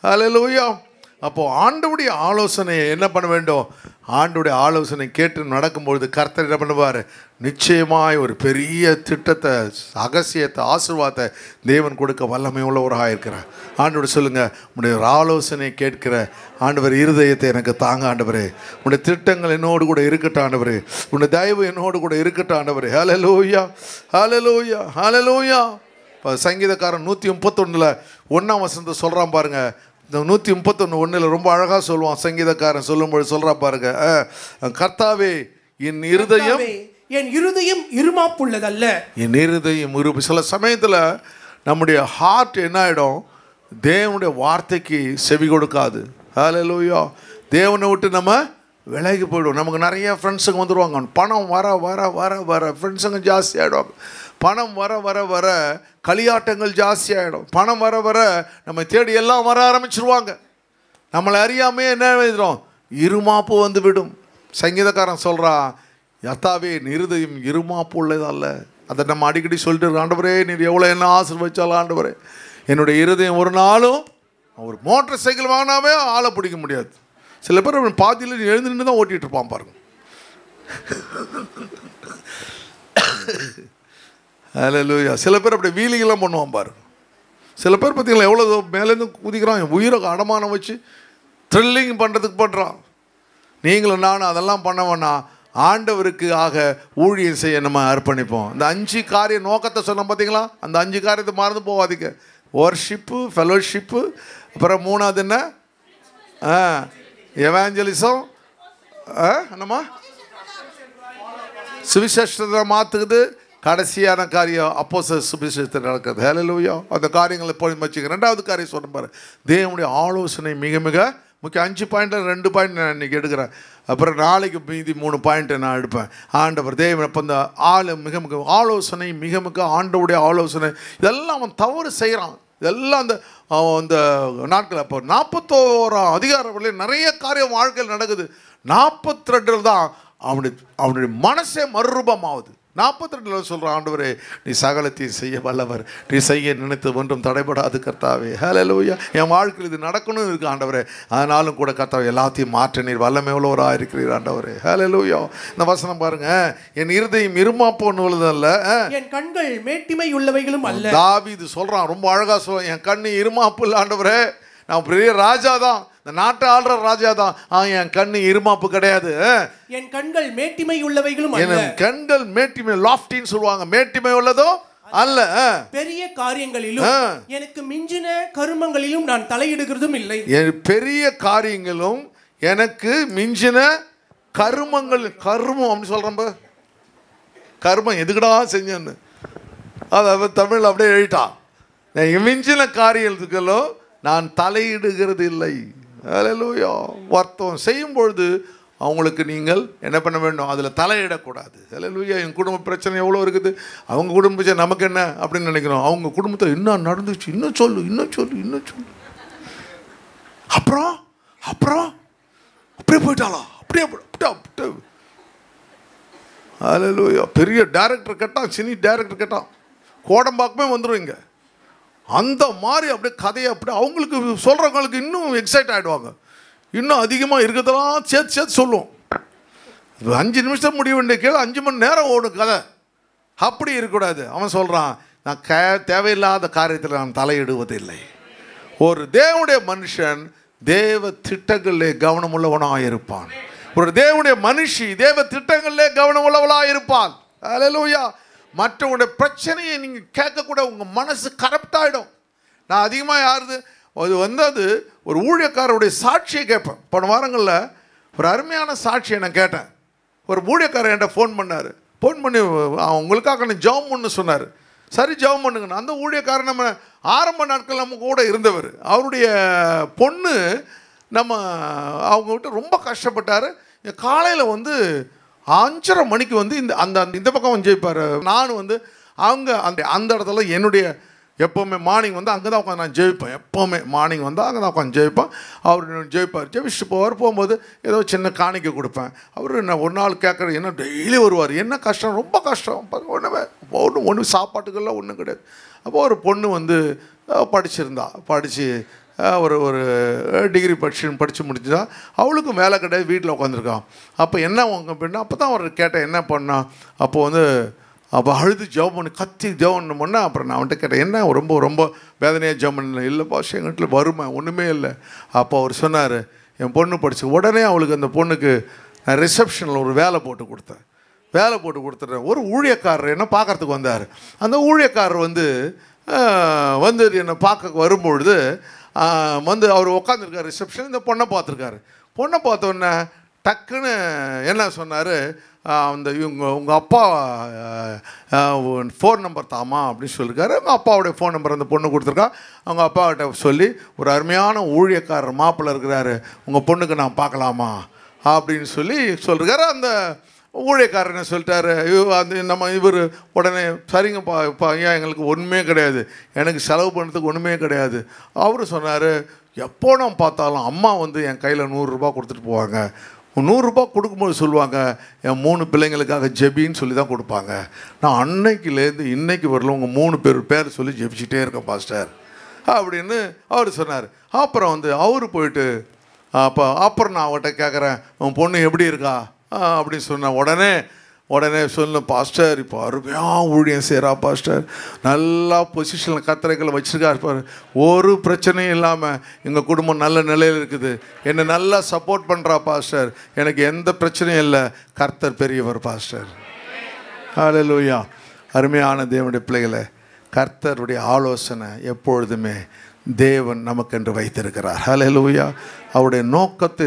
ஹல்லேலூயா. அப்போ ஆண்டவருடைய ஆலோசனையை என்ன பண்ண வேண்டும்? ஆண்டவருடைய ஆலோசனை கேட்டு நடக்கும்பொழுது கர்த்தர் என்ன பண்ணுவார்? நிச்சயமாய் ஒரு பெரிய திட்டத்தை, ரகசியத்தை, ஆசீர்வாதத்தை தேவன் கொடுக்க வல்லமை உள்ளவராக இருக்கிறார். ஆண்டவர் சொல்லுங்க, உன்னுடைய ஆலோசனை கேட்கிற ஆண்டவர் இருதயத்தை எனக்கு தாங்க ஆண்டவரே. உன்னுடைய திட்டங்கள் என்னோடு கூட இருக்கட்டும் ஆண்டவரே. உன்னுடைய தயவு என்னோடு கூட இருக்கட்டும் ஆண்டவரே. ஹல்லேலூயா, ஹல்லேலூயா, ஹல்லேலூயா. இப்போ சங்கீதக்காரன் 131 1ஆம் வசனத்தை சொல்கிறான் பாருங்க. இந்த 131:1 ரொம்ப அழகாக சொல்லுவான் சங்கீதக்காரன். சொல்லும்போது சொல்கிறா பாருங்க, கர்த்தாவே என் இருதயம் இருமாப்புள்ளதல்ல. என் இருதயம் சில சமயத்தில் நம்முடைய ஹார்ட் என்ன ஆகிடும்? தேவனுடைய வார்த்தைக்கு செவி கொடுக்காது. ஹல்லேலூயா. தேவனை விட்டு நம்ம விலகி போயிடுவோம். நமக்கு நிறைய ஃப்ரெண்ட்ஸுங்க வந்துடுவாங்க. பணம் வர வர வர வர ஃப்ரெண்ட்ஸுங்க ஜாஸ்தி ஆகிடுவாங்க. பணம் வர வர வர களியாட்டங்கள் ஜாஸ்தி ஆகிடும். பணம் வர வர நம்ம தேடி எல்லாம் வர ஆரம்பிச்சிருவாங்க. நம்மளை அறியாமே என்ன எழுதுறோம்? இருமாப்பு வந்து விடும். சங்கீதக்காரன் சொல்கிறான், யத்தாவே இருதயம் இருமாப்பு உள்ளதல்ல. அதை நம்ம அடிக்கடி சொல்லிட்டு, ஆண்டவரே நீர் எவ்வளோ என்ன ஆசீர்வதிச்சாலும் ஆண்டவரே, என்னுடைய இருதயம் ஒரு நாளும் ஒரு மோட்டர் சைக்கிள் வாங்கினாவே ஆளை பிடிக்க முடியாது. சில பேர் பாதியில் எழுந்து நின்று தான் ஓட்டிகிட்டு இருப்பான் பாருங்க. ஹல்லேலூயா. சில பேர் அப்படி வீலிங்கெல்லாம் பண்ணுவான் பாருங்க. சில பேர் பார்த்தீங்களா எவ்வளோ மேலேருந்து குதிக்கிறான், உயிரை அடமானம் வச்சு த்ரில்லிங் பண்ணுறதுக்கு பண்ணுறான். நீங்களும் நானும் அதெல்லாம் பண்ண வேணாம். ஆண்டவருக்கு ஆக ஊழியம் செய்ய நம்ம அர்ப்பணிப்போம். இந்த 5 காரிய நோக்கத்தை சொன்னோம் பார்த்தீங்களா? அந்த 5 காரியத்தை மறந்து போகாதீங்க. வொர்ஷிப்பு, ஃபெலோஷிப்பு, அப்புறம் 3ஆவது என்ன? எவாஞ்சலிசம், என்னம்மா சுவிசேஷத்தை மாற்றுக்குது. கடைசியான காரியம் அப்போஸ்தலர் சுவிசேஷத்தை நடக்குது. ஹல்லேலூயா. அந்த காரியங்களை போய் வச்சுக்க. 2வது காரியம் சொன்ன பாரு, தேவனுடைய ஆலோசனை மிக மிக முக்கியம். 5 பாயிண்ட்டில் 2 பாயிண்ட் நான் இன்றைக்கி எடுக்கிறேன். அப்புறம் நாளைக்கு மீதி 3 பாயிண்ட்டை நான் எடுப்பேன். ஆண்டவர் தேவன் இப்போ இந்த மிக மிக ஆலோசனை, மிக மிக ஆண்டவருடைய ஆலோசனை, இதெல்லாம் அவன் தவறு செய்கிறான். இதெல்லாம் அந்த நாட்கள். அப்போ 41ஆம் அதிகாரம் நிறைய காரியம் வாழ்க்கையில் நடக்குது. 42 தான் அவனுடைய மனசே மறுரூபமாகுது. 42 சொல்கிறான், ஆண்டவரே நீ சகலத்தையும் செய்ய வல்லவர், நீ செய்ய நினைத்து ஒன்றும் தடைபடாது கர்த்தாவே. ஹல்லேலூயா. என் வாழ்க்கையில் இது நடக்கணும் இருக்கு ஆண்டவரே. அதனாலும் கூட கர்த்தாவே எல்லாத்தையும் மாற்ற நீர் வல்லமை உள்ளவராக இருக்கிறீர் ஆண்டவரே. ஹல்லேலூயா. இந்த வசனம் பாருங்க, என் இருதயம் இருமாப்பு உள்ளதல்ல, என் கண்கள் மேட்டிமை உள்ளவைகளும் அல்ல. தாவீது சொல்றான், ரொம்ப அழகா சொல்றான், என் கண்ணு இருமாப்பு இல்லை ஆண்டவரே, நான் பெரிய ராஜா தான், இந்த நாட்டை ஆள்ற ராஜா தான், என் கண்ணு இருமாப்பு கிடையாது. என் கண்கள் மேட்டிமை உள்ளவைகளும் அல்ல. என் கண்கள் மேட்டிமை, லாஃப்டின்னு சொல்லுவாங்க, மேட்டிமை உள்ளதோ அல்ல. பெரிய காரியங்களிலும் எனக்கு மிஞ்சின கருமங்களிலும் நான் தலையிடுகிறதும் இல்லை. பெரிய காரியங்களும் எனக்கு மிஞ்சின கருமங்கள். கருமம் அப்படின்னு சொல்றப்ப கருமம் எதுக்கடா செஞ்சேன்னு அதை தமிழ் அப்படியே எழுதிட்டான். மிஞ்சின காரியங்களும் நான் தலையிடுகிறது இல்லை. ஹல்லேலூயா. வர்த்தம் செய்யும் பொழுது அவங்களுக்கு நீங்கள் என்ன பண்ண வேண்டும்? அதில் தலையிடக்கூடாது. ஹல்லேலூயா. என் குடும்ப பிரச்சனை எவ்வளோ இருக்குது, அவங்க குடும்ப பிரச்சனை நமக்கு என்ன அப்படின்னு நினைக்கிறோம். அவங்க குடும்பத்தில் இன்னும் நடந்துச்சு, இன்னும் சொல்லு, இன்னும் சொல்லு, இன்னும் சொல்லு. அப்புறம் அப்புறம் அப்படியே போயிட்டாளா, அப்படியே ஹல்லேலூயா. பெரிய டைரக்டர் கேட்டான், சினி டைரக்டர் கேட்டான், கோடம்பாக்கமே வந்துடுவீங்க. அந்த மாதிரி அப்படியே கதையை அப்படியே அவங்களுக்கு சொல்கிறவங்களுக்கு இன்னும் எக்ஸைட் ஆகிடுவாங்க. இன்னும் அதிகமாக இருக்கிறதெல்லாம் சேர்த்து சேர்த்து சொல்லுவோம். 5 நிமிஷம் முடிய வேண்டிய கீழே 5 மணி நேரம் ஓடும் கதை. அப்படி இருக்கக்கூடாது. அவன் சொல்கிறான், நான் தேவையில்லாத காரியத்தில் நான் தலையிடுவதில்லை. ஒரு தேவனுடைய மனுஷன் தேவ திட்டங்களிலே கவனமுள்ளவனாக இருப்பான். ஒரு தேவனுடைய மனுஷி தேவ திட்டங்களிலே கவனமுள்ளவளாக இருப்பாள். ஹல்லேலூயா. மற்றவங்களுடைய பிரச்சனையை நீங்கள் கேட்கக்கூட உங்கள் மனசு கரெக்ட் ஆகிடும். நான் அதிகமாக யாருது அது ஒரு ஊழியக்காரருடைய சாட்சியை கேட்பேன். போன வாரங்களில் ஒரு அருமையான சாட்சியை நான் கேட்டேன். ஒரு ஊழியக்காரர் என்கிட்ட ஃபோன் பண்ணார். ஃபோன் பண்ணி உங்களுக்காக நான் ஜெபம் பண்ணு சொன்னார். சரி ஜெபம் பண்ணுங்கண்ணா. அந்த ஊழியக்காரர் நம்ம ஆரம்ப நாட்கள் நம்ம கூட இருந்தவர். அவருடைய பொண்ணு அவங்க விட்டு ரொம்ப கஷ்டப்பட்டார். காலையில் 5:30 மணிக்கு இந்த பக்கம் ஜெயிப்பார். நான் அவங்க அந்த இடத்துல என்னுடைய எப்போவுமே மார்னிங் அங்கே தான் உட்காந்து நான் ஜெயிப்பேன். எப்போவுமே மார்னிங் அங்கே தான் உட்காந்து ஜெயிப்பேன். அவர் ஜெயிப்பார். ஜெயிச்சுட்டு போகும்போது ஏதோ சின்ன காணிக்கை கொடுப்பேன். அவர் என்ன ஒரு நாள் கேட்குற என்ன டெய்லி வருவார். என்ன கஷ்டம், ரொம்ப கஷ்டம், ஒன்றும் சாப்பாட்டுக்கெல்லாம் ஒன்றும் கிடையாது. அப்போ ஒரு பொண்ணு படிச்சிருந்தா, படித்து ஒரு டிகிரி படித்து முடிச்சுதா. அவளுக்கும் வேலை கிடையாது, வீட்டில் உட்காந்துருக்கான். அப்போ என்ன உங்க பெண்ணா? அப்போ தான் அவர் கேட்டேன் என்ன பண்ணா. அப்போ அழுது ஜெபம் பண்ணி கத்தி ஜெபம் பண்ண. அப்புறம் நான் அவன்கிட்ட கேட்டேன், என்ன ரொம்ப ரொம்ப வேதனையாக ஜெபம் பண்ணல? இல்லைப்பா எங்கள் வீட்டில் வருமா ஒன்றுமே இல்லை. அப்போ அவர் சொன்னார், என் பொண்ணு படிச்சு உடனே அவளுக்கு அந்த பொண்ணுக்கு நான் ரிசப்ஷனில் ஒரு வேலை போட்டு கொடுத்தேன். வேலை போட்டு கொடுத்துட்டேன். ஒரு ஊழியக்காரர் என்ன பார்க்குறதுக்கு வந்தார். அந்த ஊழியக்காரர் என்னை பார்க்க வரும்பொழுது அவர் உட்காந்துருக்கார் ரிசப்ஷன். இந்த பொண்ணை பார்த்துருக்காரு. பொண்ணை பார்த்தோன்னே டக்குன்னு என்ன சொன்னார், உங்கள் அப்பா ஃபோன் நம்பர் தாமா அப்படின்னு சொல்லியிருக்காரு. அவங்க அப்பாவுடைய ஃபோன் நம்பர் அந்த பொண்ணு கொடுத்துருக்கா. அவங்க அப்பாக்கிட்ட சொல்லி, ஒரு அருமையான ஊழியக்காரர் மாப்பிள்ளை இருக்கிறாரு, உங்கள் பொண்ணுக்கு நான் பார்க்கலாமா அப்படின்னு சொல்லியிருக்காரு. அந்த ஊழியக்காரர் என்ன சொல்லிட்டாரு, இவர் உடனே சரிங்கப்பா, இப்போ ஐயா எங்களுக்கு ஒன்றுமே கிடையாது, எனக்கு செலவு பண்ணுறதுக்கு ஒன்றுமே கிடையாது. அவர் சொன்னார், எப்போ நான் பார்த்தாலும் அம்மா என் கையில் 100 ரூபா கொடுத்துட்டு போவாங்க. 100 ரூபா கொடுக்கும்போது சொல்லுவாங்க, என் 3 பிள்ளைங்களுக்காக ஜெபின்னு சொல்லி தான் கொடுப்பாங்க. நான் அன்னைக்குலேருந்து இன்னைக்கு வரல உங்கள் 3 பேர் சொல்லி ஜெபிச்சுட்டே இருக்கேன் பாஸ்டர் அப்படின்னு அவர் சொன்னார். அப்புறம் அவர் போயிட்டு அப்புறம் நான் அவர்கிட்ட கேட்குறேன், உன் பொண்ணு எப்படி இருக்கா அப்படின்னு சொன்னேன். உடனே சொன்ன, பாஸ்டர் இப்போ அருமையாக ஊழியம் செய்கிறா பாஸ்டர், நல்லா பொசிஷனில் கத்திரைகளை வச்சுருக்காரு பாரு, ஒரு பிரச்சனையும் இல்லாமல் எங்கள் குடும்பம் நல்ல நிலையில் இருக்குது, என்னை நல்லா சப்போர்ட் பண்ணுறா பாஸ்டர், எனக்கு எந்த பிரச்சனையும் இல்லை, கர்த்தர் பெரியவர் பாஸ்டர். ஹல்லேலூயா. அருமையான தேவனுடைய பிள்ளைகளை, கர்த்தருடைய ஆலோசனை எப்பொழுதுமே தேவன் நமக்கென்று வைத்திருக்கிறார். ஹல்லேலூயா. அவருடைய நோக்கத்தை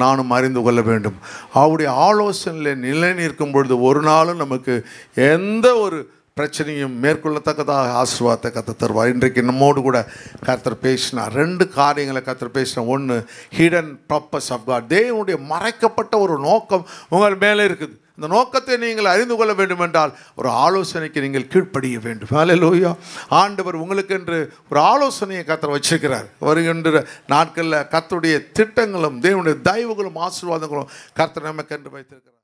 நானும் அறிந்து கொள்ள வேண்டும். அவருடைய ஆலோசனையில் நிலை நிற்கும் பொழுது ஒரு நாளும் நமக்கு எந்த ஒரு பிரச்சனையும் மேற்கொள்ளத்தக்கதாக ஆசீர்வாதத்தை கர்த்தர் தருவார். இன்றைக்கு நம்மோடு கூட கர்த்தர் பேசினார். 2 காரியங்களை கர்த்தர் பேசினார். ஒன்று, ஹிடன் பர்பஸ் ஆஃப் காட், தேவனுடைய மறைக்கப்பட்ட ஒரு நோக்கம் உங்கள் மேலே இருக்குது. இந்த நோக்கத்தை நீங்கள் அறிந்து கொள்ள வேண்டும் என்றால் ஒரு ஆலோசனைக்கு நீங்கள் கீழ்ப்படிய வேண்டும். ஹல்லேலூயா. ஆண்டவர் உங்களுக்கென்று ஒரு ஆலோசனையை கர்த்தர் வச்சிருக்கிறார். வருகின்ற நாட்களில் கர்த்தருடைய திட்டங்களும் தேவனுடைய தயவுகளும் ஆசீர்வாதங்களும் கர்த்தர் நமக்கென்று வைத்திருக்கிறார்.